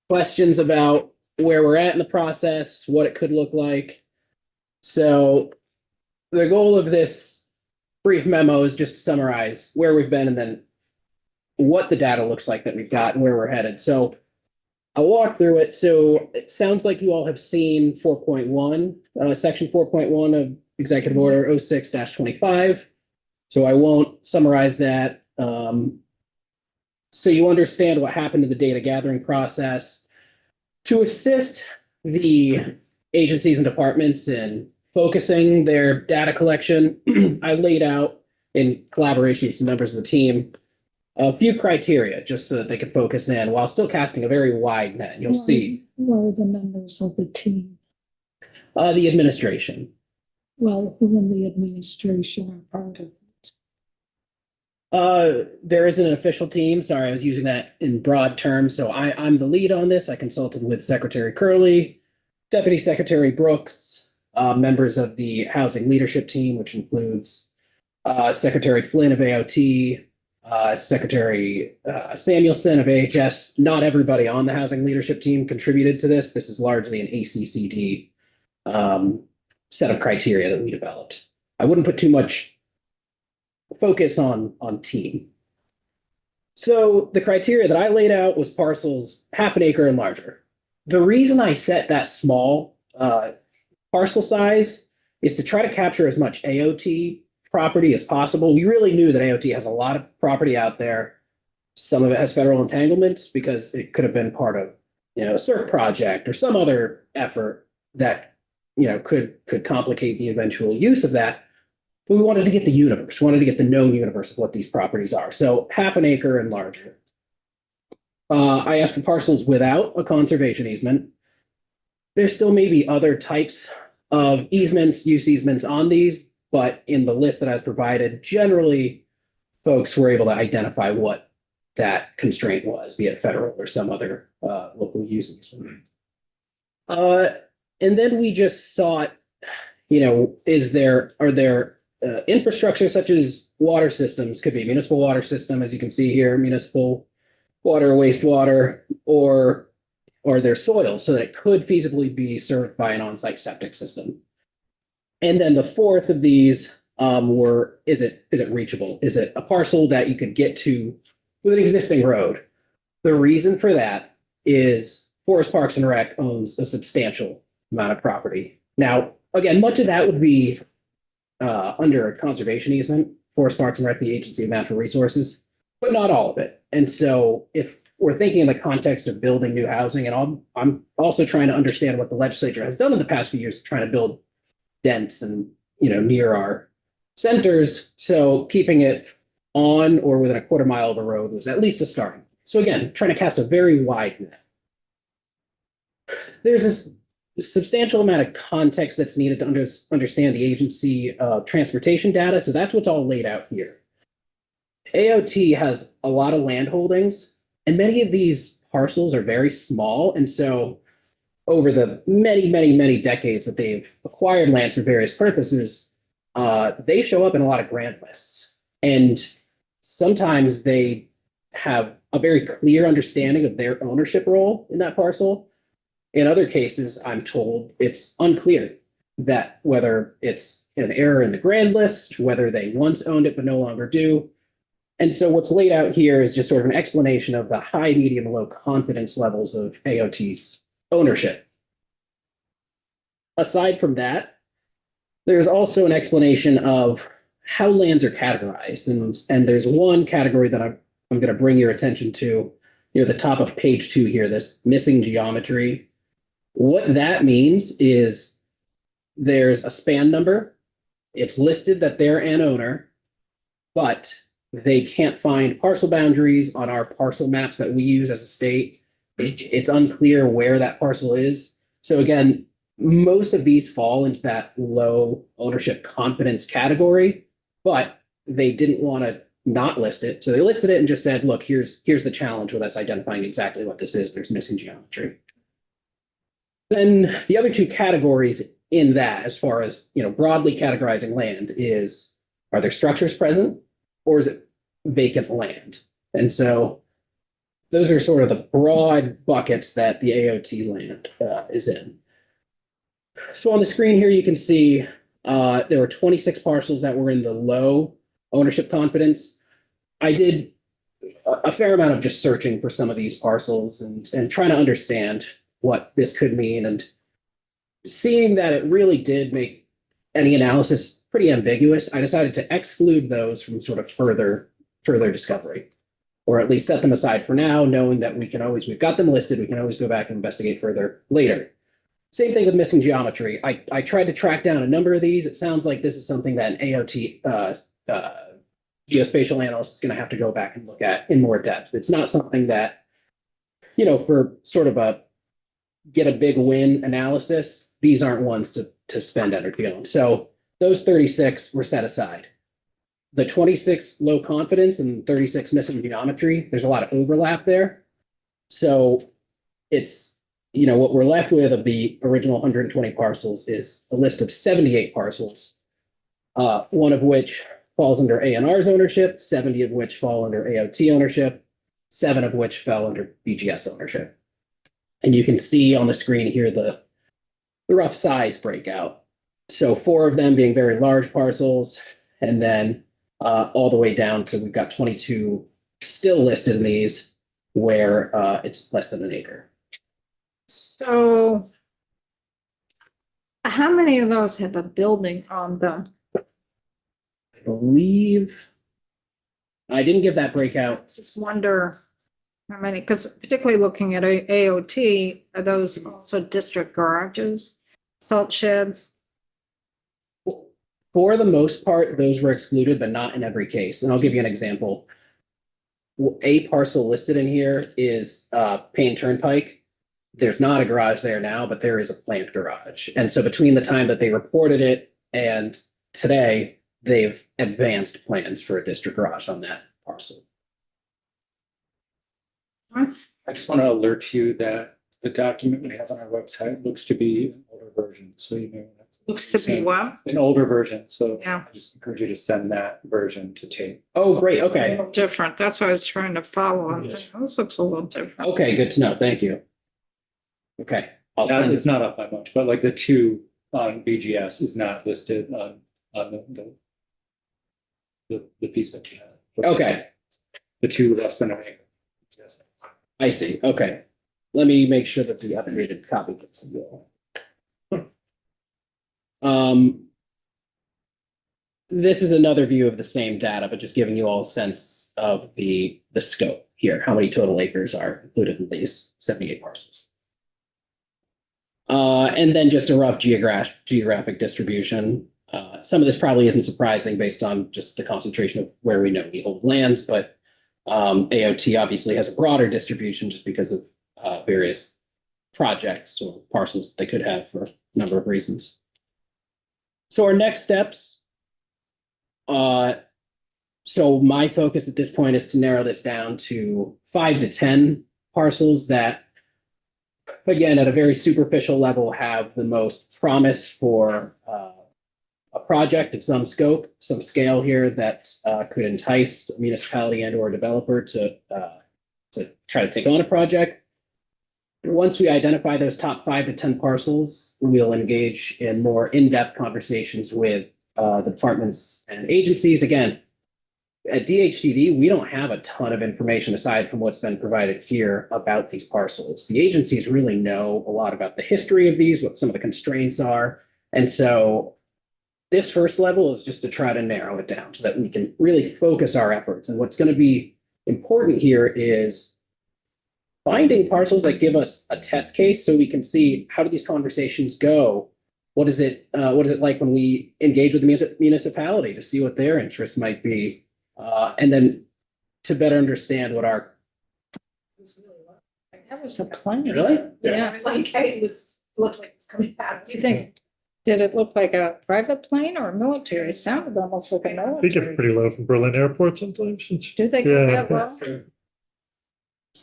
questions about where we're at in the process, what it could look like. So the goal of this brief memo is just to summarize where we've been and then what the data looks like that we've got and where we're headed. So I'll walk through it. So it sounds like you all have seen 4.1, section 4.1 of Executive Order 06-25. So I won't summarize that. So you understand what happened to the data gathering process. To assist the agencies and departments in focusing their data collection, I laid out in collaboration with some members of the team a few criteria just so that they could focus in while still casting a very wide net. You'll see. Who are the members of the team? The administration. Well, who in the administration are part of it? There isn't an official team. Sorry, I was using that in broad terms. So I'm the lead on this. I consulted with Secretary Curley, Deputy Secretary Brooks, members of the housing leadership team, which includes Secretary Flynn of AOT, Secretary Samuelson of AHS. Not everybody on the housing leadership team contributed to this. This is largely an ACCD set of criteria that we developed. I wouldn't put too much focus on team. So the criteria that I laid out was parcels half an acre and larger. The reason I set that small parcel size is to try to capture as much AOT property as possible. We really knew that AOT has a lot of property out there. Some of it has federal entanglements because it could have been part of, a CERC project or some other effort that, could complicate the eventual use of that. But we wanted to get the universe, wanted to get the known universe of what these properties are. So half an acre and larger. I asked for parcels without a conservation easement. There still may be other types of easements, use easements on these, but in the list that I was provided, generally folks were able to identify what that constraint was, be it federal or some other local use easement. And then we just sought, are there infrastructure such as water systems, could be municipal water system, as you can see here, municipal water, wastewater, or their soil, so that it could feasibly be served by an on-site septic system. And then the fourth of these is it reachable? Is it a parcel that you could get to with an existing road? The reason for that is Forest Parks and Rec owns a substantial amount of property. Now, again, much of that would be under a conservation easement, Forest Parks and Rec, the Agency of Natural Resources, but not all of it. And so if we're thinking in the context of building new housing, and I'm also trying to understand what the legislature has done in the past few years, trying to build dense and, near our centers. So keeping it on or within a quarter mile of a road was at least a start. So again, trying to cast a very wide net. There's this substantial amount of context that's needed to understand the agency transportation data. So that's what's all laid out here. AOT has a lot of land holdings, and many of these parcels are very small. And so over the many, many, many decades that they've acquired lands for various purposes, they show up in a lot of grant lists. And sometimes they have a very clear understanding of their ownership role in that parcel. In other cases, I'm told it's unclear that whether it's an error in the grand list, whether they once owned it but no longer do. And so what's laid out here is just sort of an explanation of the high, medium, and low confidence levels of AOT's ownership. Aside from that, there's also an explanation of how lands are categorized. And there's one category that I'm going to bring your attention to near the top of page 2 here, this missing geometry. What that means is there's a span number. It's listed that they're an owner, but they can't find parcel boundaries on our parcel maps that we use as a state. It's unclear where that parcel is. So again, most of these fall into that low ownership confidence category, but they didn't want to not list it. So they listed it and just said, look, here's the challenge with us identifying exactly what this is. There's missing geometry. Then the other two categories in that, as far as, broadly categorizing land, is Are there structures present, or is it vacant land? And so those are sort of the broad buckets that the AOT land is in. So on the screen here, you can see there were 26 parcels that were in the low ownership confidence. I did a fair amount of just searching for some of these parcels and trying to understand what this could mean, and seeing that it really did make any analysis pretty ambiguous, I decided to exclude those from sort of further discovery, or at least set them aside for now, knowing that we've got them listed, we can always go back and investigate further later. Same thing with missing geometry. I tried to track down a number of these. It sounds like this is something that an AOT geospatial analyst is going to have to go back and look at in more depth. It's not something that, for sort of a get a big win analysis, these aren't ones to spend energy on. So those 36 were set aside. The 26 low confidence and 36 missing geometry, there's a lot of overlap there. So it's, what we're left with of the original 120 parcels is a list of 78 parcels, one of which falls under ANR's ownership, 70 of which fall under AOT ownership, 7 of which fell under BGS ownership. And you can see on the screen here the rough size breakout. So 4 of them being very large parcels, and then all the way down to we've got 22 still listed in these where it's less than an acre. So how many of those have a building on them? I believe I didn't give that breakout. Just wonder how many, because particularly looking at AOT, are those also district garages, salt sheds? For the most part, those were excluded, but not in every case. And I'll give you an example. A parcel listed in here is Payne Turnpike. There's not a garage there now, but there is a planned garage. And so between the time that they reported it and today, they've advanced plans for a district garage on that parcel. I just want to alert you that the document we have on our website looks to be an older version, so you may. Looks to be what? An older version, so Yeah. I just encourage you to send that version to Tate. Oh, great. Okay. A little different. That's what I was trying to follow on. Yes. This looks a little different. Okay, good to know. Thank you. Okay. I'll send It's not up by much, but like the 2 on BGS is not listed on the piece that you have. Okay. The 2 less than an acre. Yes. I see. Okay. Let me make sure that the updated copy gets in there. This is another view of the same data, but just giving you all a sense of the scope here, how many total acres are included in these 78 parcels. And then just a rough geographic distribution. Some of this probably isn't surprising based on just the concentration of where we know we hold lands, but AOT obviously has a broader distribution just because of various projects or parcels they could have for a number of reasons. So our next steps, so my focus at this point is to narrow this down to 5 to 10 parcels that, again, at a very superficial level, have the most promise for a project of some scope, some scale here that could entice a municipality and or a developer to try to take on a project. Once we identify those top 5 to 10 parcels, we'll engage in more in-depth conversations with the departments and agencies. Again, at DHCD, we don't have a ton of information aside from what's been provided here about these parcels. The agencies really know a lot about the history of these, what some of the constraints are. And so this first level is just to try to narrow it down so that we can really focus our efforts. And what's going to be important here is finding parcels that give us a test case so we can see how do these conversations go. What is it like when we engage with the municipality to see what their interests might be? And then to better understand what our. That was a plane. Really? Yeah. It was like, it looked like it was coming back. Do you think, did it look like a private plane or a military? It sounded almost like a They military. get pretty low from Berlin Airport sometimes. Do they go Yeah. that well?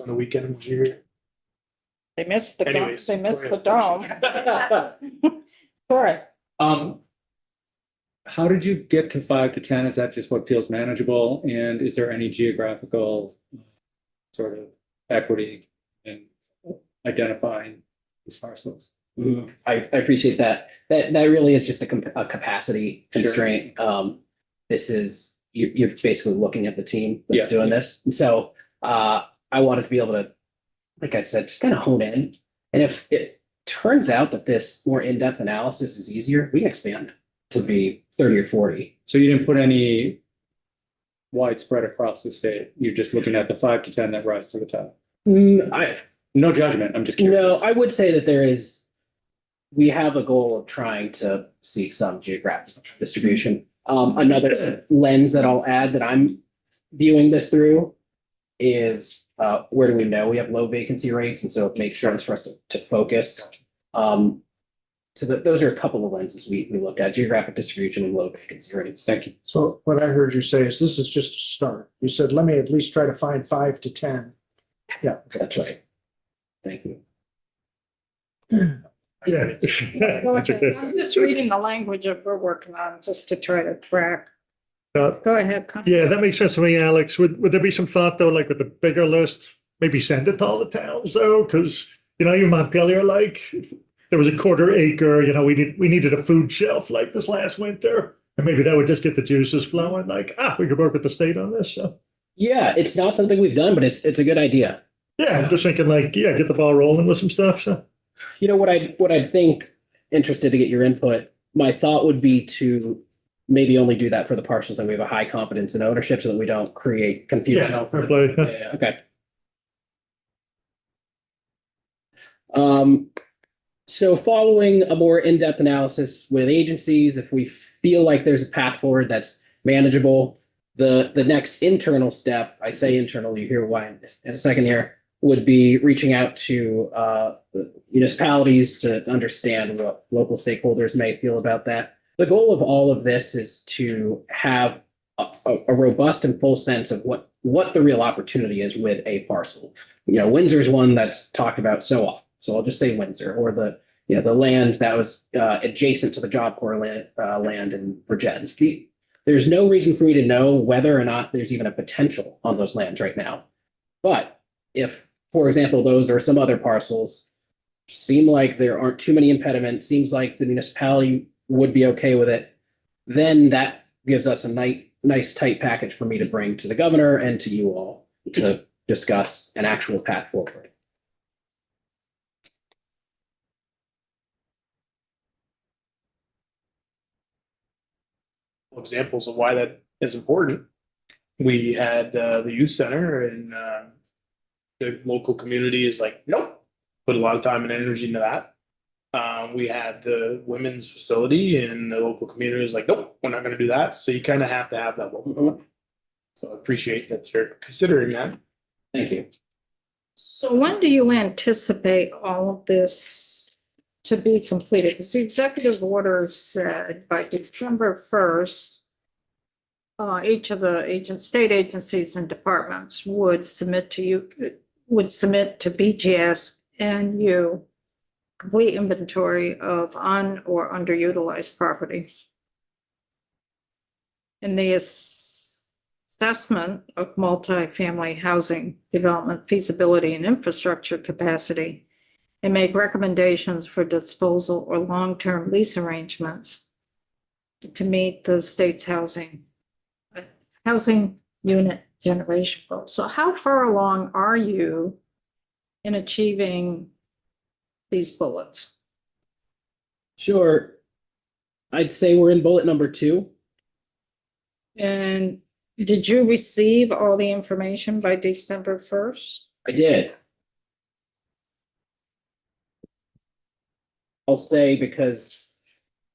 On the weekend here. They missed the, Anyways, they missed go the ahead. dome. Sorry. How did you get to 5 to 10? Is that just what feels manageable? And is there any geographical sort of equity in identifying these parcels? I appreciate that. That really is just a capacity Sure. constraint. This is, you're basically looking at the team that's Yeah. doing this. And so, I wanted to be able to, like I said, just kind of hone in. And if it turns out that this more in-depth analysis is easier, we can expand to be 30 or 40. So you didn't put any widespread across the state. You're just looking at the 5 to 10 that rise to the top. No judgment. I'm just curious. No, I would say that we have a goal of trying to seek some geographic distribution. Another lens that I'll add that I'm viewing this through is where do we know we have low vacancy rates? And so it makes sense for us to focus. So those are a couple of lenses we looked at, geographic distribution and low vacancy rates. Thank you. So what I heard you say is this is just a start. You said, let me at least try to find 5 to 10. Yeah. okay. That's right. Thank you. Yeah. Go That's ahead. okay. I'm just reading the language that we're working on just to try to track. Uh, Go ahead. Con- Yeah, that makes sense to me, Alex. Would there be some thought though, like with the bigger list, maybe send it to all the towns though? Because, you Montpelier, like, there was a 1/4 acre, we needed a food shelf like this last winter. And maybe that would just get the juices flowing, like, we could work with the state on this, so. Yeah, it's not something we've done, but it's a good idea. Yeah, I'm just thinking like, get the ball rolling with some stuff, so. What I think, interested to get your input, my thought would be to maybe only do that for the parcels that we have a high confidence in ownership so that we don't create confusion. Yeah, fair play. Yeah, okay. So following a more in-depth analysis with agencies, if we feel like there's a path forward that's manageable, the next internal step, I say internal, you hear why in a second here, would be reaching out to municipalities to understand what local stakeholders may feel about that. The goal of all of this is to have a robust and full sense of what the real opportunity is with a parcel. Windsor's one that's talked about so often. So I'll just say Windsor, or the land that was adjacent to the Job Corps land in Virgins. There's no reason for me to know whether or not there's even a potential on those lands right now. But if, for example, those or some other parcels seem like there aren't too many impediments, seems like the municipality would be okay with it, then that gives us a nice tight package for me to bring to the governor and to you all to discuss an actual path forward. Examples of why that is important. We had the youth center and the local community is like, nope, put a lot of time and energy into that. We had the women's facility and the local community was like, nope, we're not going to do that. So you kind of have to have that local. So I appreciate that you're considering that. Thank you. So when do you anticipate all of this to be completed? Because the executive order said by December 1st, each of the state agencies and departments would submit to BGS and you complete inventory of un or underutilized properties. And the assessment of multifamily housing development feasibility and infrastructure capacity, and make recommendations for disposal or long-term lease arrangements to meet the state's housing unit generation goal. So how far along are you in achieving these bullets? Sure. I'd say we're in bullet number 2. And did you receive all the information by December 1st? I did. I'll say because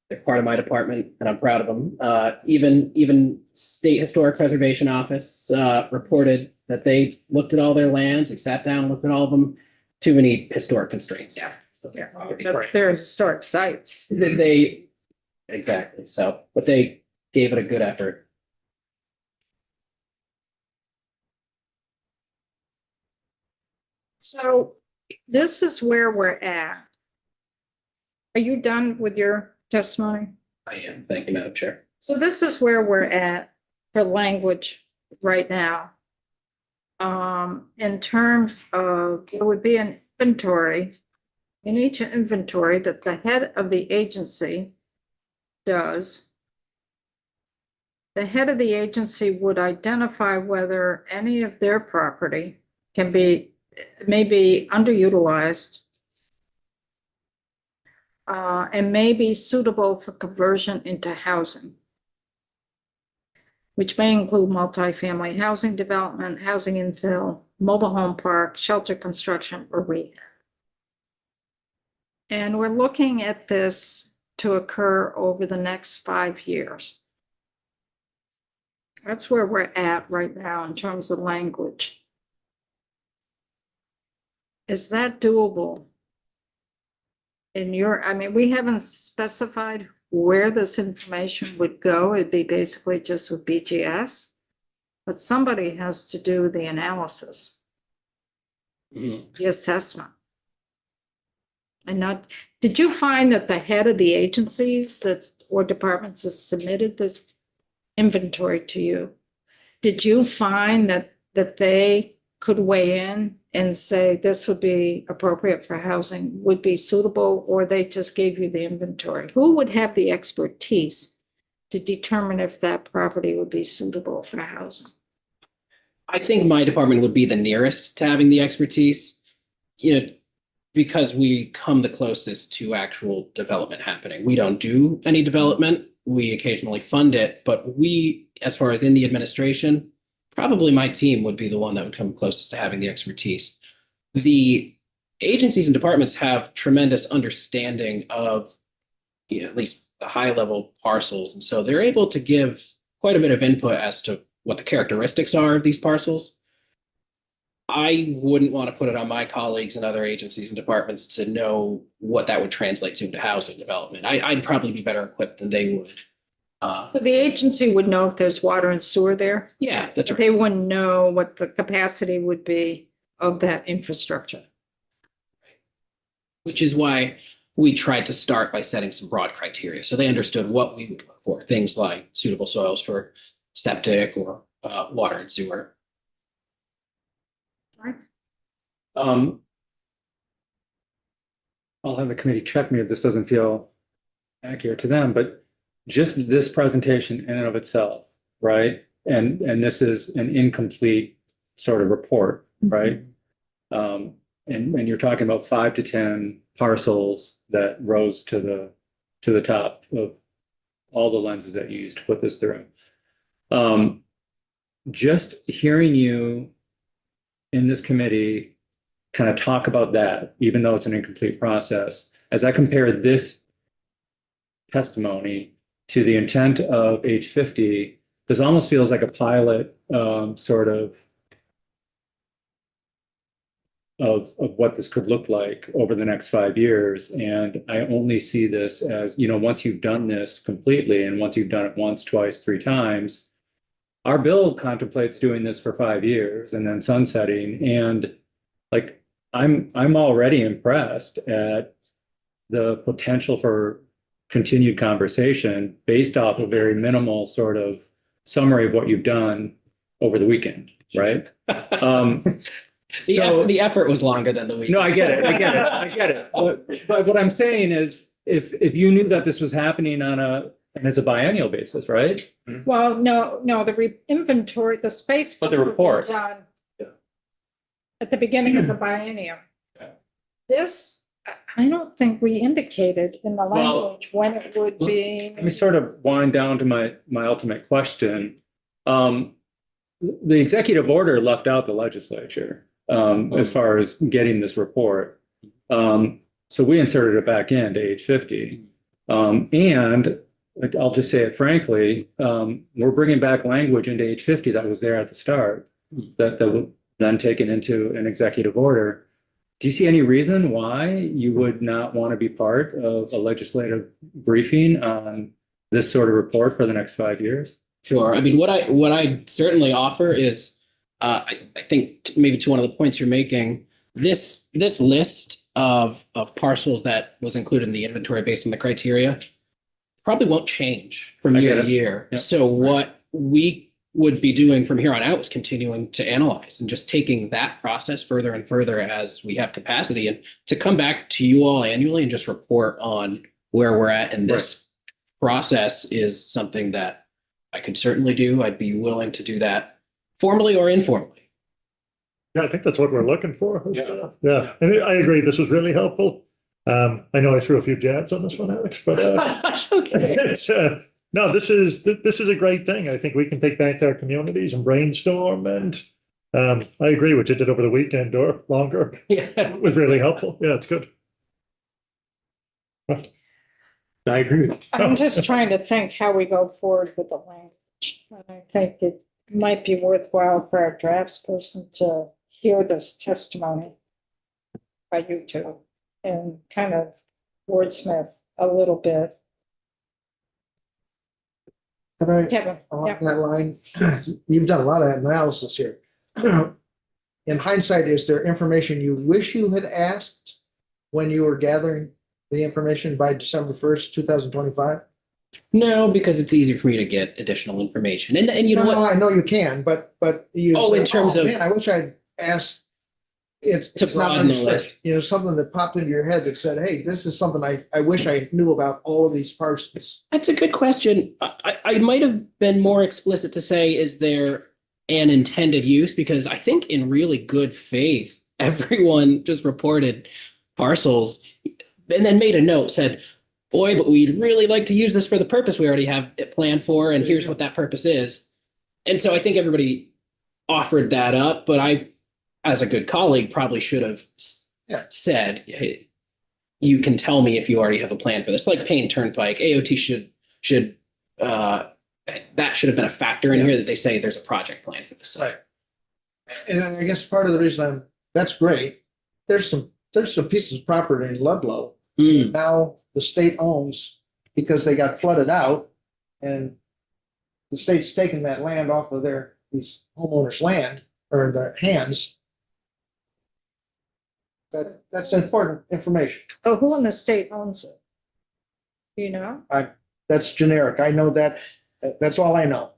they're part of my department and I'm proud of them. Even State Historic Preservation Office reported that they looked at all their lands. We sat down, looked at all of them. Too many historic constraints. Yeah. But they're historic sites. They exactly. So, but they gave it a good effort. So this is where we're at. Are you done with your testimony? I am. Thank you, Madam Chair. So this is where we're at for language right now. In terms of, there would be an inventory, in each inventory that the head of the agency does. The head of the agency would identify whether any of their property may be underutilized and may be suitable for conversion into housing, which may include multifamily housing development, housing infill, mobile home park, shelter construction, or rehab. And we're looking at this to occur over the next 5 years. That's where we're at right now in terms of language. Is that doable? I mean, we haven't specified where this information would go. It'd be basically just with BGS. But somebody has to do the analysis, the assessment. And not, did you find that the head of the agencies or departments that submitted this inventory to you, did you find that they could weigh in and say this would be appropriate for housing, would be suitable, or they just gave you the inventory? Who would have the expertise to determine if that property would be suitable for housing? I think my department would be the nearest to having the expertise, because we come the closest to actual development happening. We don't do any development. We occasionally fund it, but we, as far as in the administration, probably my team would be the one that would come closest to having the expertise. The agencies and departments have tremendous understanding of, at least the high level parcels. And so they're able to give quite a bit of input as to what the characteristics are of these parcels. I wouldn't want to put it on my colleagues and other agencies and departments to know what that would translate to into housing development. I'd probably be better equipped than they would. So the agency would know if there's water and sewer there? Yeah, that's But right. they wouldn't know what the capacity would be of that infrastructure. Which is why we tried to start by setting some broad criteria. So they understood what we would look for, things like suitable soils for septic or water and sewer. I'll have the committee check me if this doesn't feel accurate to them, but just this presentation in and of itself, right? And this is an incomplete sort of report, right? And you're talking about 5 to 10 parcels that rose to the top of all the lenses that you used to put this through. Just hearing you in this committee kind of talk about that, even though it's an incomplete process, as I compare this testimony to the intent of age 50, this almost feels like a pilot sort of what this could look like over the next 5 years. And I only see this as, once you've done this completely, and once you've done it once, twice, 3 times, our bill contemplates doing this for 5 years and then sunsetting. And like, I'm already impressed at the potential for continued conversation based off a very minimal sort of summary of what you've done over the weekend, right? The effort was longer than the week. No, I get it. But what I'm saying is, if you knew that this was happening and it's a biennial basis, right? Well, no, the inventory, the space. But the report. Done at the beginning of the biennium. This, I don't think we indicated in the language when it would be. Let me sort of wind down to my ultimate question. The executive order left out the legislature as far as getting this report. So we inserted it back into age 50. And like, I'll just say it frankly, we're bringing back language into age 50 that was there at the start, that was then taken into an executive order. Do you see any reason why you would not want to be part of a legislative briefing on this sort of report for the next 5 years? Sure. I mean, what I certainly offer is, I think maybe to one of the points you're making, this list of parcels that was included in the inventory based on the criteria, probably won't change from I year get to it. year. Yep. So what we would be doing from here on out is continuing to analyze and just taking that process further and further as we have capacity, and to come back to you all annually and just report on where we're at in this process is something that I could certainly do. I'd be willing to do that formally or informally. Yeah, I think that's what we're looking for. Yeah. Yeah, and I agree. This was really helpful. I know I threw a few jabs on this one, Alex, but Okay. it's, no, this is a great thing. I think we can take back to our communities and brainstorm, and I agree what you did over the weekend or longer. Yeah. It was really helpful. Yeah, it's good. I agree with you. I'm just trying to think how we go forward with the language. And I think it might be worthwhile for our draftsperson to hear this testimony by you two and kind of wordsmith a little bit. Can I, Kevin, along yeah. that line, you've done a lot of analysis here. In hindsight, is there information you wish you had asked when you were gathering the information by December 1st, 2025? No, because it's easier for me to get additional information. And you know No, what? I know you can, but you. Oh, in terms of- Man, I wish I'd asked. It's To it's not broaden the understood. list. You know, something that popped into your head that said, hey, this is something I wish I knew about all of these parcels. That's a good question. I might have been more explicit to say, is there an intended use? Because I think in really good faith, everyone just reported parcels and then made a note, said, boy, but we'd really like to use this for the purpose we already have it planned for, and here's what that purpose is. And so I think everybody offered that up, but I, as a good colleague, probably should have Yeah. said, hey, you can tell me if you already have a plan for this, like Payne Turnpike. AOT should that should have been a factor in here, that they say there's a project plan for the site. And I guess part of the reason that's great. There's some pieces of property in Ludlow Mm. now the state owns because they got flooded out, and the state's taking that land off of these homeowners' land or their hands. That's important information. Oh, who in the state owns it? Do you know? That's generic. I know that. That's all I know.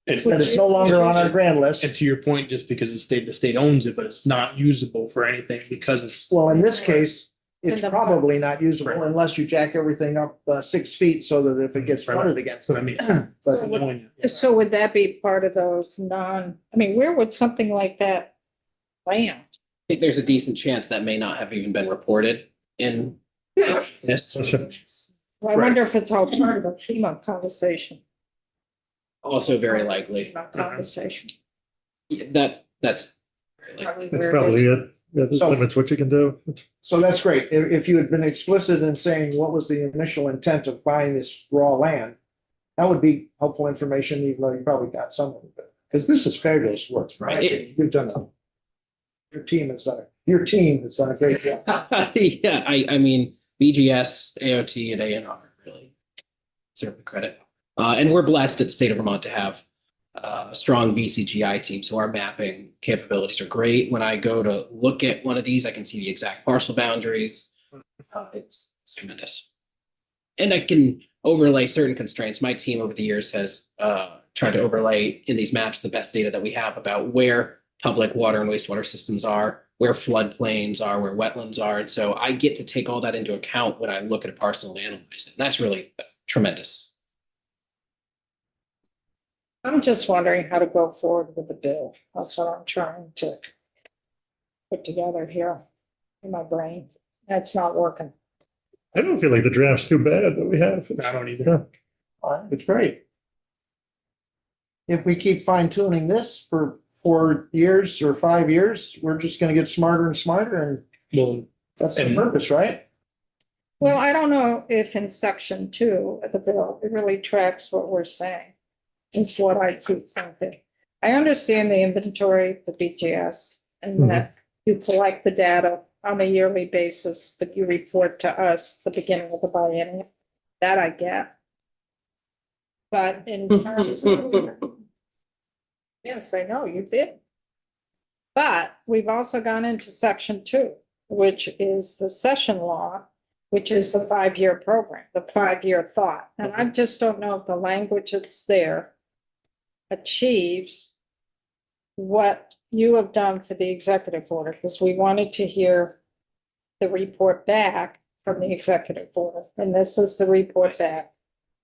It's That it's no longer on our grand And list. to your point, just because the state owns it, but it's not usable for anything because it's. Well, in this case, It's it's in the- probably not usable unless you jack everything up 6 feet so that if it gets Right. flooded again. That's what I mean. But So would that be part of those where would something like that land? I think there's a decent chance that may not have even been reported in this. I wonder if it's all part of the FEMA conversation. Also very likely. FEMA Conversation. Yeah, that's very likely. Probably That's where it probably is. it. Yeah, this So- limits what you can do. So that's great. If you had been explicit in saying what was the initial intent of buying this raw land, that would be helpful information, even though you probably got some of it. Because this is fabulous work, right? You've done your team has done a great job. Yeah, I mean, BGS, AOT, and ANR really deserve the credit. And we're blessed at the state of Vermont to have a strong VCGI team. So our mapping capabilities are great. When I go to look at one of these, I can see the exact parcel boundaries. It's tremendous. And I can overlay certain constraints. My team over the years has tried to overlay in these maps the best data that we have about where public water and wastewater systems are, where floodplains are, where wetlands are. And so I get to take all that into account when I look at a parcel and analyze it. And that's really tremendous. I'm just wondering how to go forward with the bill. That's what I'm trying to put together here in my brain. That's not working. I don't feel like the draft's too bad that we have. I don't either. It's great. If we keep fine tuning this for 4 years or 5 years, we're just gonna get smarter and smarter, and Well, that's the And- purpose, right? Well, I don't know if in section 2 of the bill, it really tracks what we're saying. Is what I keep thinking. I understand the inventory, the BGS, and that you collect the data on a yearly basis, but you report to us the beginning of the biennium. That I get. But in terms of, yes, I know you did. But we've also gone into section 2, which is the session law. which is the 5-year program, the 5-year thought. And I just don't know if the language that's there achieves what you have done for the executive order, because we wanted to hear the report back from the executive order, and this is the report back,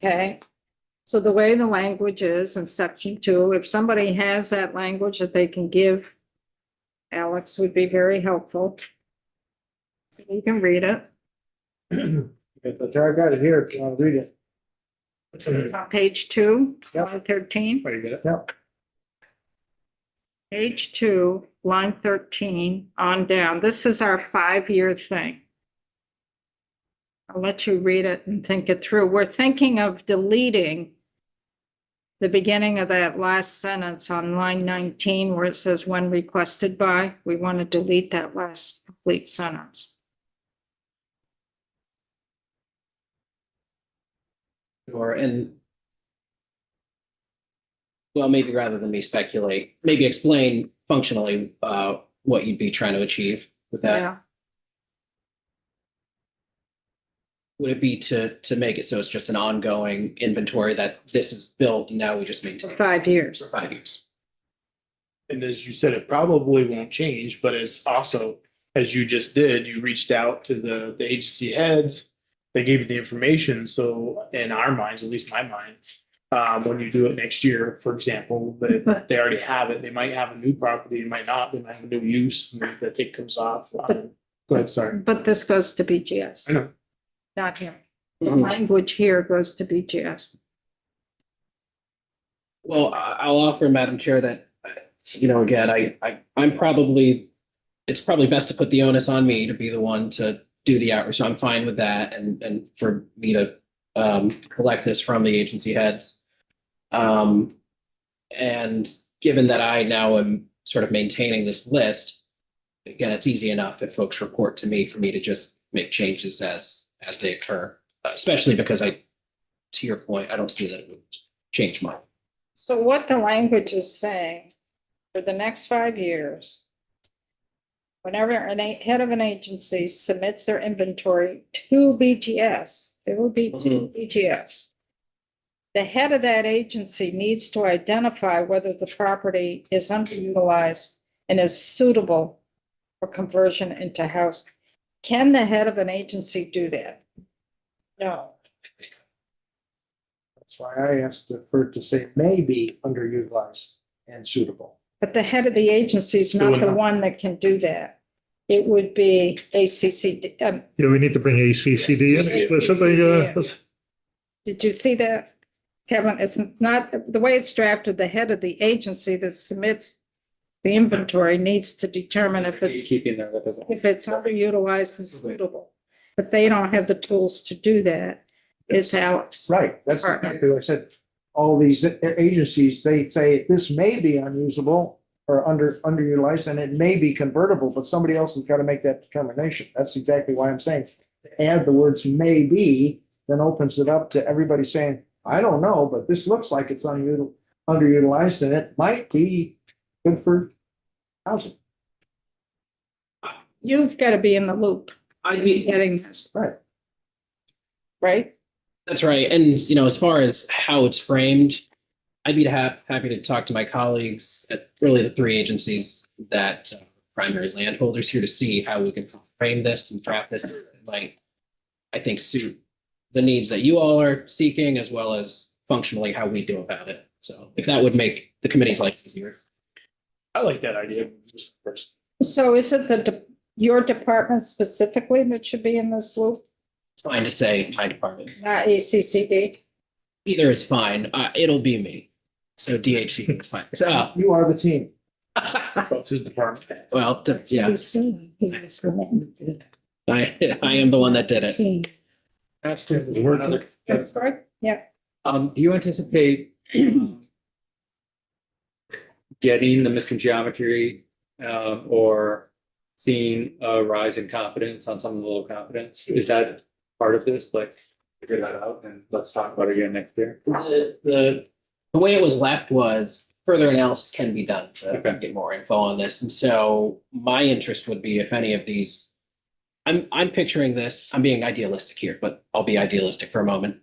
okay? So the way the language is in section 2, if somebody has that language that they can give, Alex would be very helpful. So you can read it. But I got it here if you want to read it. On page 2, Yep. line 13. Where you get it? Yep. Page 2, line 13 on down. This is our 5-year thing. I'll let you read it and think it through. We're thinking of deleting the beginning of that last sentence on line 19 where it says when requested by. We want to delete that last complete sentence. Or, and well, maybe rather than me speculate, maybe explain functionally what you'd be trying to achieve with that. Yeah. Would it be to make it so it's just an ongoing inventory that this is built and now we just maintain For it 5 for years. 5 years? And as you said, it probably won't change, but it's also, as you just did, you reached out to the agency heads. They gave you the information. So in our minds, at least my mind, when you do it next year, for example, they already have it. They might have a new property, they might not, they might have a new use that it comes off. Go ahead, sorry. But this goes to BGS. I know. Not here. The Mhm. language here goes to BGS. Well, I'll offer, Madam Chair, that, again, I'm probably, it's probably best to put the onus on me to be the one to do the outreach. So I'm fine with that and for me to collect this from the agency heads. And given that I now am sort of maintaining this list, again, it's easy enough if folks report to me for me to just make changes as they occur, especially because to your point, I don't see that it would change much. So what the language is saying, for the next 5 years, whenever head of an agency submits their inventory to BGS, it will be to BGS. The head of that agency needs to identify whether the property is underutilized and is suitable for conversion into housing. Can the head of an agency do that? No. That's why I asked for it to say may be underutilized and suitable. But the head of the agency is not the one that can do that. It would be ACCD. Yeah, we need to bring ACCD in explicitly. Did you see that, Kevin? It's not, the way it's drafted, the head of the agency that submits the inventory needs to determine if it's underutilized and suitable. But they don't have the tools to do that, is Alex. Right, that's Partner. exactly what I said. All these agencies, they say this may be unusable or underutilized, and it may be convertible, but somebody else has got to make that determination. That's exactly why I'm saying, add the words may be, then opens it up to everybody saying, I don't know, but this looks like it's underutilized and it might be good for housing. You've got to be in the loop, I'd be, getting this, Right. right? that's right. And, as far as how it's framed, I'd be happy to talk to my colleagues at really the 3 agencies that primary landholders here to see how we can frame this and draft this. It might, I think, suit the needs that you all are seeking as well as functionally how we do about it. So if that would make the committee's life easier. I like that idea. First. So is it your department specifically that should be in this loop, It's fine to say my department. not ACCD? Either is fine. It'll be me. So DHC is fine. So, You are the team. That's his department. well, yeah, He said he was the one who did I am the one that did it. it. Right? Yeah. Do you anticipate getting the missing geometry or seeing a rise in confidence on some of the low confidence? Is that part of this? Like, figure that out and let's talk about it again next year. The way it was left was further analysis can be done to Okay. get more info on this. And so my interest would be if any of these I'm picturing this, I'm being idealistic here, but I'll be idealistic for a moment.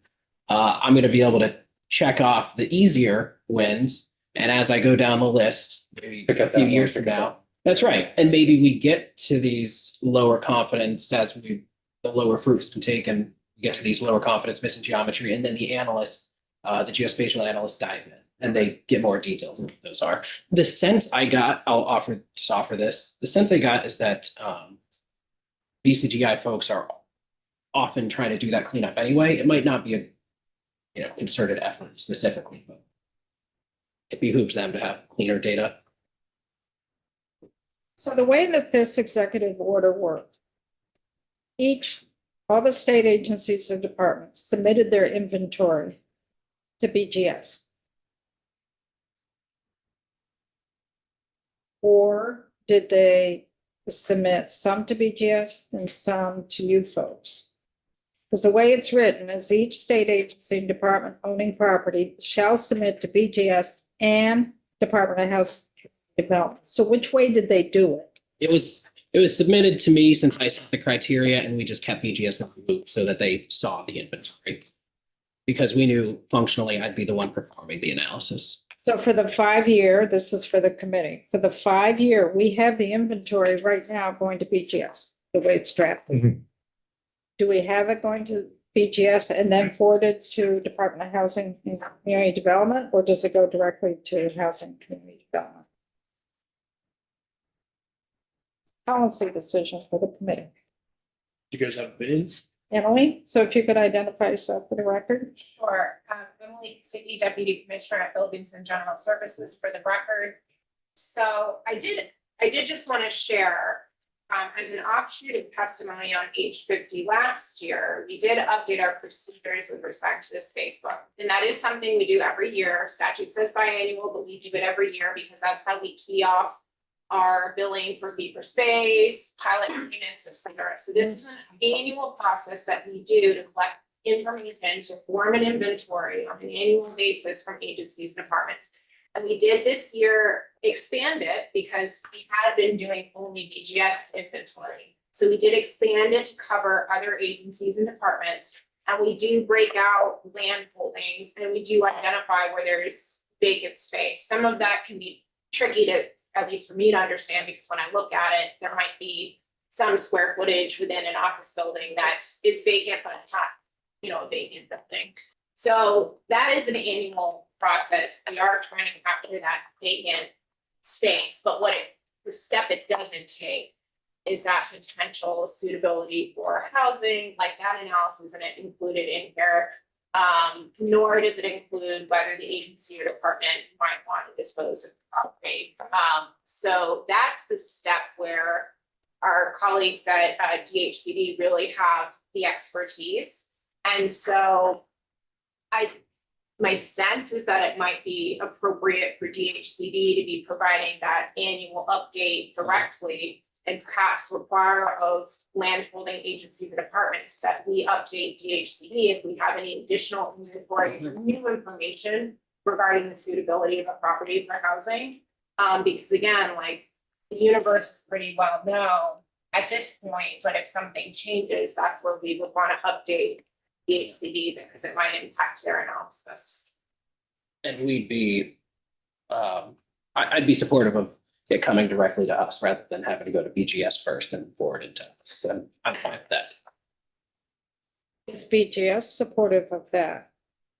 I'm gonna be able to check off the easier wins, and as I go down the list, maybe Pick a up few that years one, from now. That's right, and maybe we get to these lower confidence as the lower proof's been taken, we get to these lower confidence missing geometry, and then the analysts, the geospatial analysts dive in, and they get more details on what those are. The sense I got, I'll offer this, the sense I got is that, BCGI folks are often trying to do that cleanup anyway. It might not be a, concerted effort specifically, but it behooves them to have cleaner data. So the way that this executive order worked, all the state agencies or departments submitted their inventory to BGS. Or did they submit some to BGS and some to you folks? Because the way it's written is each state agency and department owning property shall submit to BGS and Department of Housing Development. So which way did they do it? It was submitted to me since I set the criteria and we just kept BGS in the loop so that they saw the inventory. Because we knew functionally I'd be the one performing the analysis. So for the 5-year, this is for the committee, for the 5-year, we have the inventory right now going to BGS, the way it's drafted. Mhm. Do we have it going to BGS and then forwarded to Department of Housing and Community Development, or does it go directly to Housing and Community Development? It's a policy decision for the committee. You guys have bids? Emily, so if you could identify yourself for the record. Sure, Emily Sidney, Deputy Commissioner at Buildings and General Services for the record. So I did just want to share, as an offshoot of testimony on H50 last year, we did update our procedures with respect to this Facebook. And that is something we do every year. Statute says biannual, but we do it every year because that's how we key off our billing for fee for space, pilot payments, et cetera. So this is an annual process that we do to collect information to form an inventory on an annual basis from agencies and departments. And we did this year expand it because we had been doing only BGS inventory. So we did expand it to cover other agencies and departments. And we do break out land holdings and we do identify where there's vacant space. Some of that can be tricky to, at least for me to understand, because when I look at it, there might be some square footage within an office building that is vacant, but it's not, a vacant building. So that is an annual process. We are trying to capture that vacant space, but the step it doesn't take is that potential suitability for housing, like that analysis isn't included in here. Nor does it include whether the agency or department might want to dispose of the property. So that's the step where our colleagues at DHCD really have the expertise. And so my sense is that it might be appropriate for DHCD to be providing that annual update directly and perhaps require of landholding agencies and departments that we update DHCD if we have any additional inventory or new information regarding the suitability of a property for housing. Because again, like the universe is pretty well known at this point, but if something changes, that's where we would want to update DHCD because it might impact their analysis. And we'd be, I'd be supportive of it coming directly to us rather than having to go to BGS first and forward it to us. And I'm fine with that. Is BGS supportive of that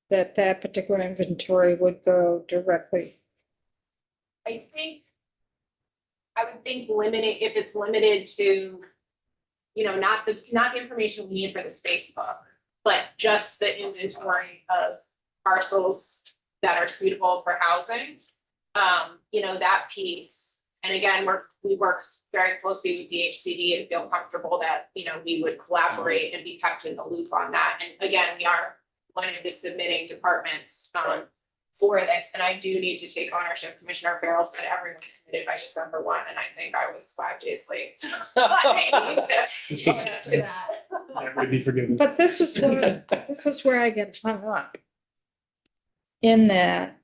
particular inventory would go directly? I would think limiting, if it's limited to, not the information we need for the space book, but just the inventory of parcels that are suitable for housing. That piece, and again, we work very closely with DHCD and feel comfortable that, we would collaborate and be kept in the loop on that. And again, we are one of the submitting departments for this, and I do need to take ownership. Commissioner Farrell said everyone submitted by December 1, and I think I was 5 days late. So I need to own up to that. Never be forgiven. But this is where I get hung up. In that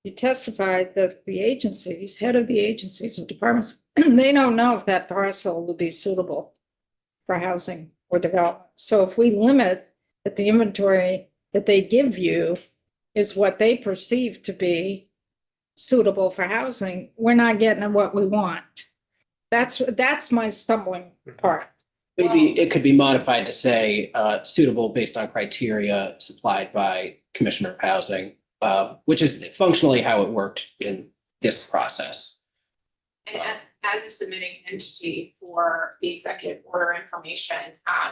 you testified that the agencies, head of the agencies and departments, they don't know if that parcel will be suitable for housing or development. So if we limit that the inventory that they give you is what they perceive to be suitable for housing, we're not getting what we want. That's my stumbling part. Maybe it could be modified to say suitable based on criteria supplied by Commissioner of Housing, which is functionally how it worked in this process. And as a submitting entity for the executive order information,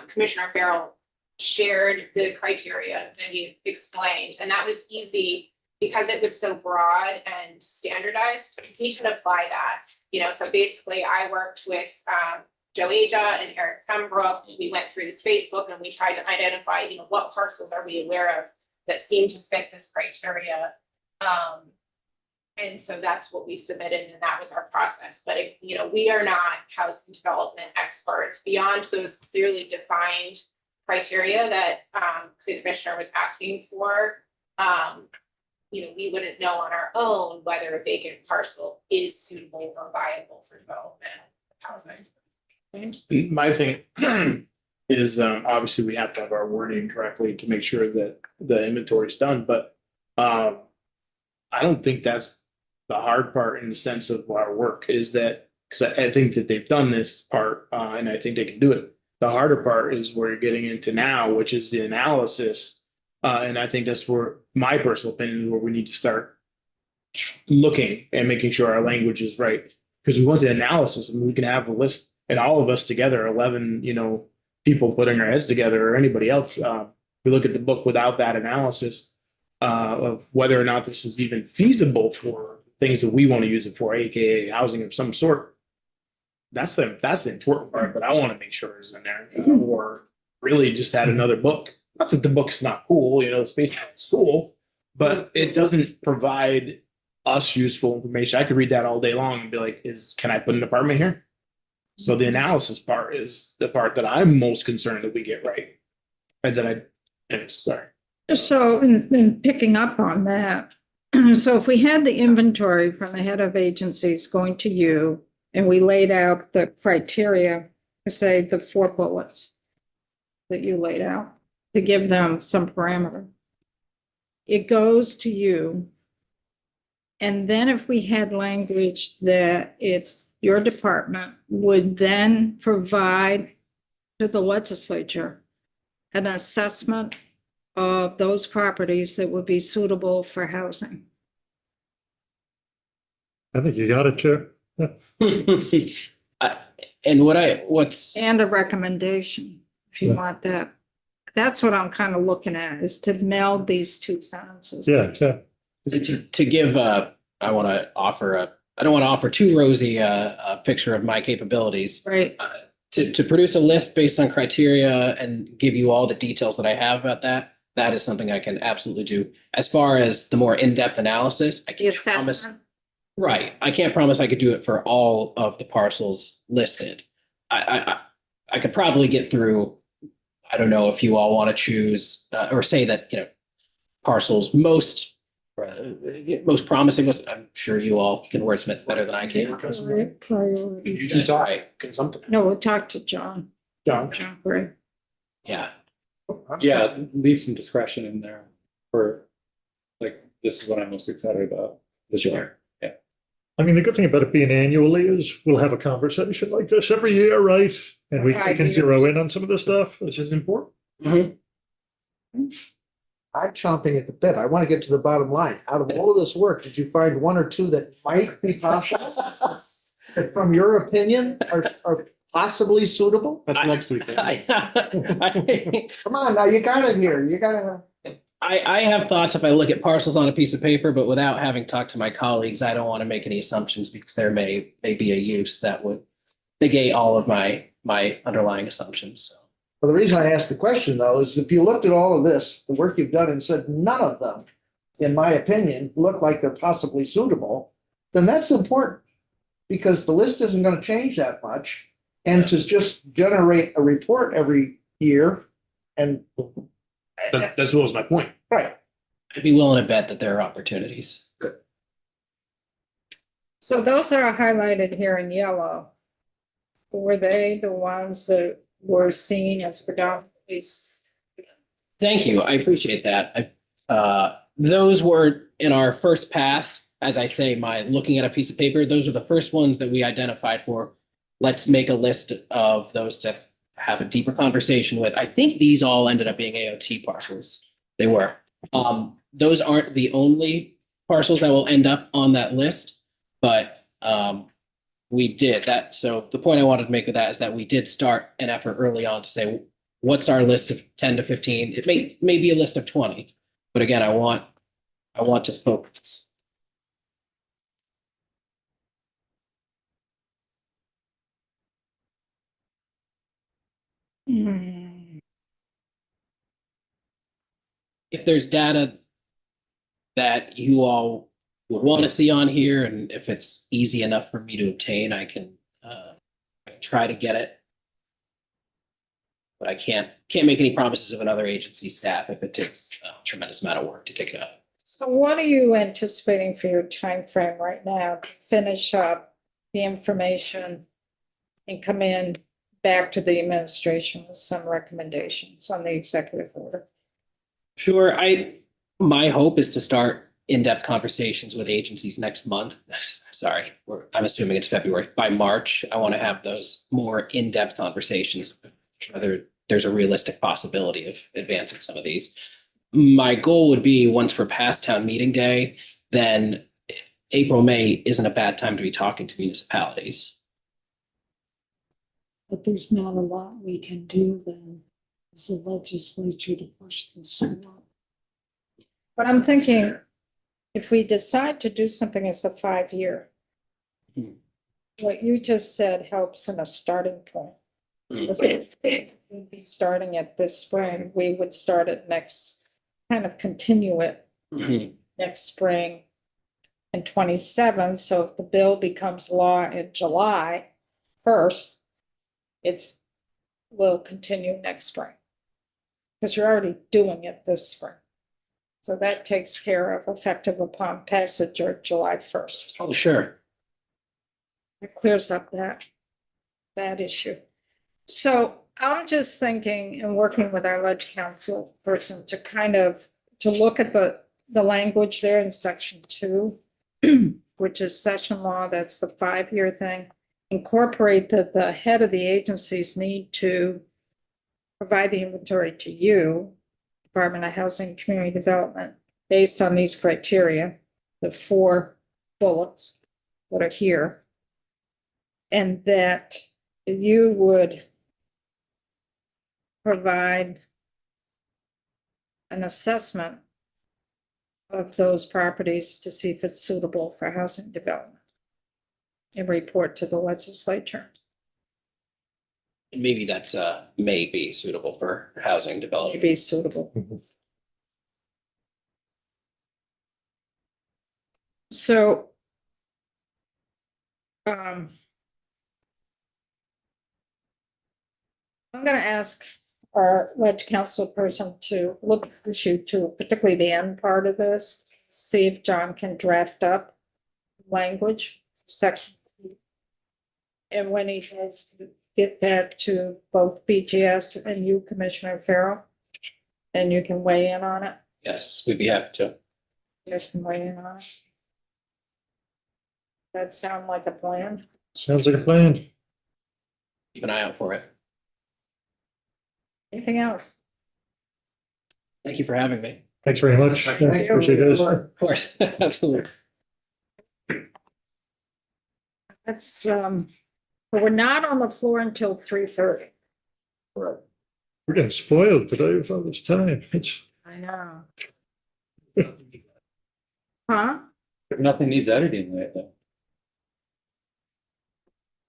Commissioner Farrell shared the criteria that he explained, and that was easy because it was so broad and standardized. He can apply that, so basically I worked with Joe Aja and Eric Pembroke. We went through this Facebook and we tried to identify, what parcels are we aware of that seem to fit this criteria. And so that's what we submitted, and that was our process. But we are not housing development experts beyond those clearly defined criteria that the commissioner was asking for. We wouldn't know on our own whether a vacant parcel is suitable or viable for development housing. My thing is, obviously we have to have our wording correctly to make sure that the inventory is done, but I don't think that's the hard part in the sense of our work is that, because I think that they've done this part, and I think they can do it. The harder part is where you're getting into now, which is the analysis. And I think that's where my personal opinion is where we need to start looking and making sure our language is right. Because we want the analysis, and we can have a list, and all of us together, 11, people putting our heads together, or anybody else. We look at the book without that analysis of whether or not this is even feasible for things that we want to use it for, aka housing of some sort. That's the important part, but I want to make sure it's in there. Or really just add another book. Not that the book's not cool, the space is cool, but it doesn't provide us useful information. I could read that all day long and be like, can I put an apartment here? So the analysis part is the part that I'm most concerned that we get right. And then sorry. So in picking up on that, so if we had the inventory from the head of agencies going to you, and we laid out the criteria, say the 4 bullets that you laid out, to give them some parameter, it goes to you. And then if we had language that it's your department would then provide to the legislature an assessment of those properties that would be suitable for housing. I think you got it, Chair. And what's And a recommendation, if you want that. That's what I'm kind of looking at, is to meld these two sentences. Yeah. to give I don't want to offer too rosy a picture of my capabilities. Right. To produce a list based on criteria and give you all the details that I have about that is something I can absolutely do. As far as the more in-depth analysis, I The can't promise. assessment. Right, I can't promise I could do it for all of the parcels listed. I could probably get through. I don't know if you all want to choose or say that parcels most promising. I'm sure you all can wordsmith better than I can. Priority. You can That's talk, right. can something. No, we'll talk to John. John. John Gray. Yeah. Yeah, leave some discretion in there for, this is what I'm most excited about this year. Yeah. I mean, the good thing about it being annually is we'll have a conversation like this every year, right? And we 5 can years. zero in on some of this stuff. Which is important. I'm chomping at the bit. I want to get to the bottom line. Out of all of this work, did you find 1 or 2 that might be possible? That from your opinion are possibly suitable? That's next week. Come on, now you got it here. You gotta. I have thoughts if I look at parcels on a piece of paper, but without having talked to my colleagues, I don't want to make any assumptions because there may be a use that would negate all of my underlying assumptions. So. Well, the reason I asked the question though, is if you looked at all of this, the work you've done and said none of them, in my opinion, look like they're possibly suitable, then that's important. Because the list isn't going to change that much. And to just generate a report every year and. That was my point. Right. I'd be willing to bet that there are opportunities. So those that are highlighted here in yellow, were they the ones that were seen as predominantly. Thank you. I appreciate that. Those were in our first pass. As I say, my looking at a piece of paper, those are the first ones that we identified for. Let's make a list of those to have a deeper conversation with. I think these all ended up being AOT parcels. They were. Those aren't the only parcels that will end up on that list, but we did that. So the point I wanted to make with that is that we did start an effort early on to say, what's our list of 10 to 15? It may be a list of 20, but again, I want to focus. If there's data that you all would want to see on here, and if it's easy enough for me to obtain, I can try to get it. But I can't make any promises of another agency staff if it takes a tremendous amount of work to take it up. So what are you anticipating for your time frame right now to finish up the information and come in back to the administration with some recommendations on the executive order? Sure. My hope is to start in-depth conversations with agencies next month. Sorry, I'm assuming it's February. By March, I want to have those more in-depth conversations, whether there's a realistic possibility of advancing some of these. My goal would be once we're past town meeting day, then April, May isn't a bad time to be talking to municipalities. But there's not a lot we can do then as a legislature to push this along. But I'm thinking, if we decide to do something as a 5-year, what you just said helps in a starting point. We'd be starting it this spring, we would start it next, kind of continue it next spring in 27. So if the bill becomes law in July 1st, will continue next spring. Because you're already doing it this spring. So that takes care of effective upon passage or July 1st. Oh, sure. It clears up that issue. So I'm just thinking and working with our ledge council person to look at the language there in section 2, which is session law, that's the 5-year thing. Incorporate that the head of the agencies need to provide the inventory to you, Department of Housing and Community Development, based on these criteria, the 4 bullets that are here. And that you would provide an assessment of those properties to see if it's suitable for housing development and report to the legislature. Maybe that's may be suitable for housing development. Be suitable. So I'm going to ask our ledge council person to look at the issue to particularly the end part of this, see if John can draft up language section. And when he has to get that to both BGS and you, Commissioner Farrell, and you can weigh in on it. Yes, we'd be happy to. You guys can weigh in on it. That sound like a plan? Sounds like a plan. Keep an eye out for it. Anything else? Thank you for having me. Thanks very much. Yeah, appreciate it. Of course, absolutely. That's, but we're not on the floor until 3:30. We're getting spoiled today with all this time. I know. Huh? Nothing needs editing right there.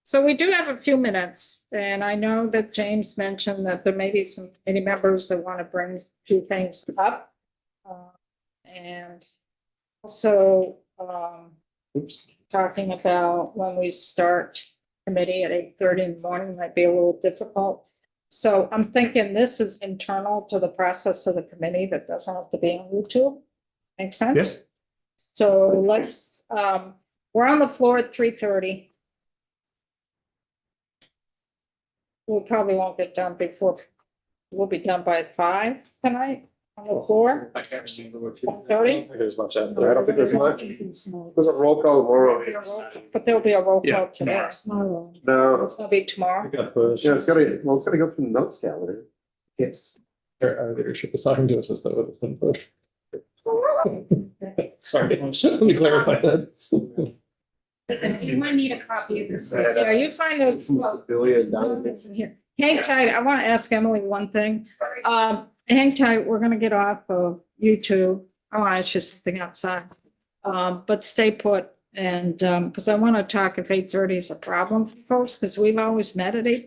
So we do have a few minutes, and I know that James mentioned that there may be some committee members that want to bring a few things up. And also, talking about when we start committee at 8:30 in the morning might be a little difficult. So I'm thinking this is internal to the process of the committee that doesn't have to be on YouTube. Makes sense? Yes. So let's, we're on the floor at 3:30. we probably won't get done before, we'll be done by 5 tonight on the floor. I can't remember what you. 1:30? I don't think there's much out I don't think there's much. There's a roll call tomorrow. But there'll be a roll Yeah, call today. Tomorrow. No, It's gonna be tomorrow. Got pushed. yeah, it's gotta go through the notes calendar. Yes. Our leadership is talking to us as though it's been pushed. Sorry, let me clarify that. Listen, do you want to need a copy of this? Yeah, you find those. Some civilian down. Hang tight. I want to ask Emily one thing. Hang tight. We're gonna get off of YouTube. I want to ask you something outside. But stay put and, because I want to talk if 8:30 is a problem for folks, because we've always met at 8:30.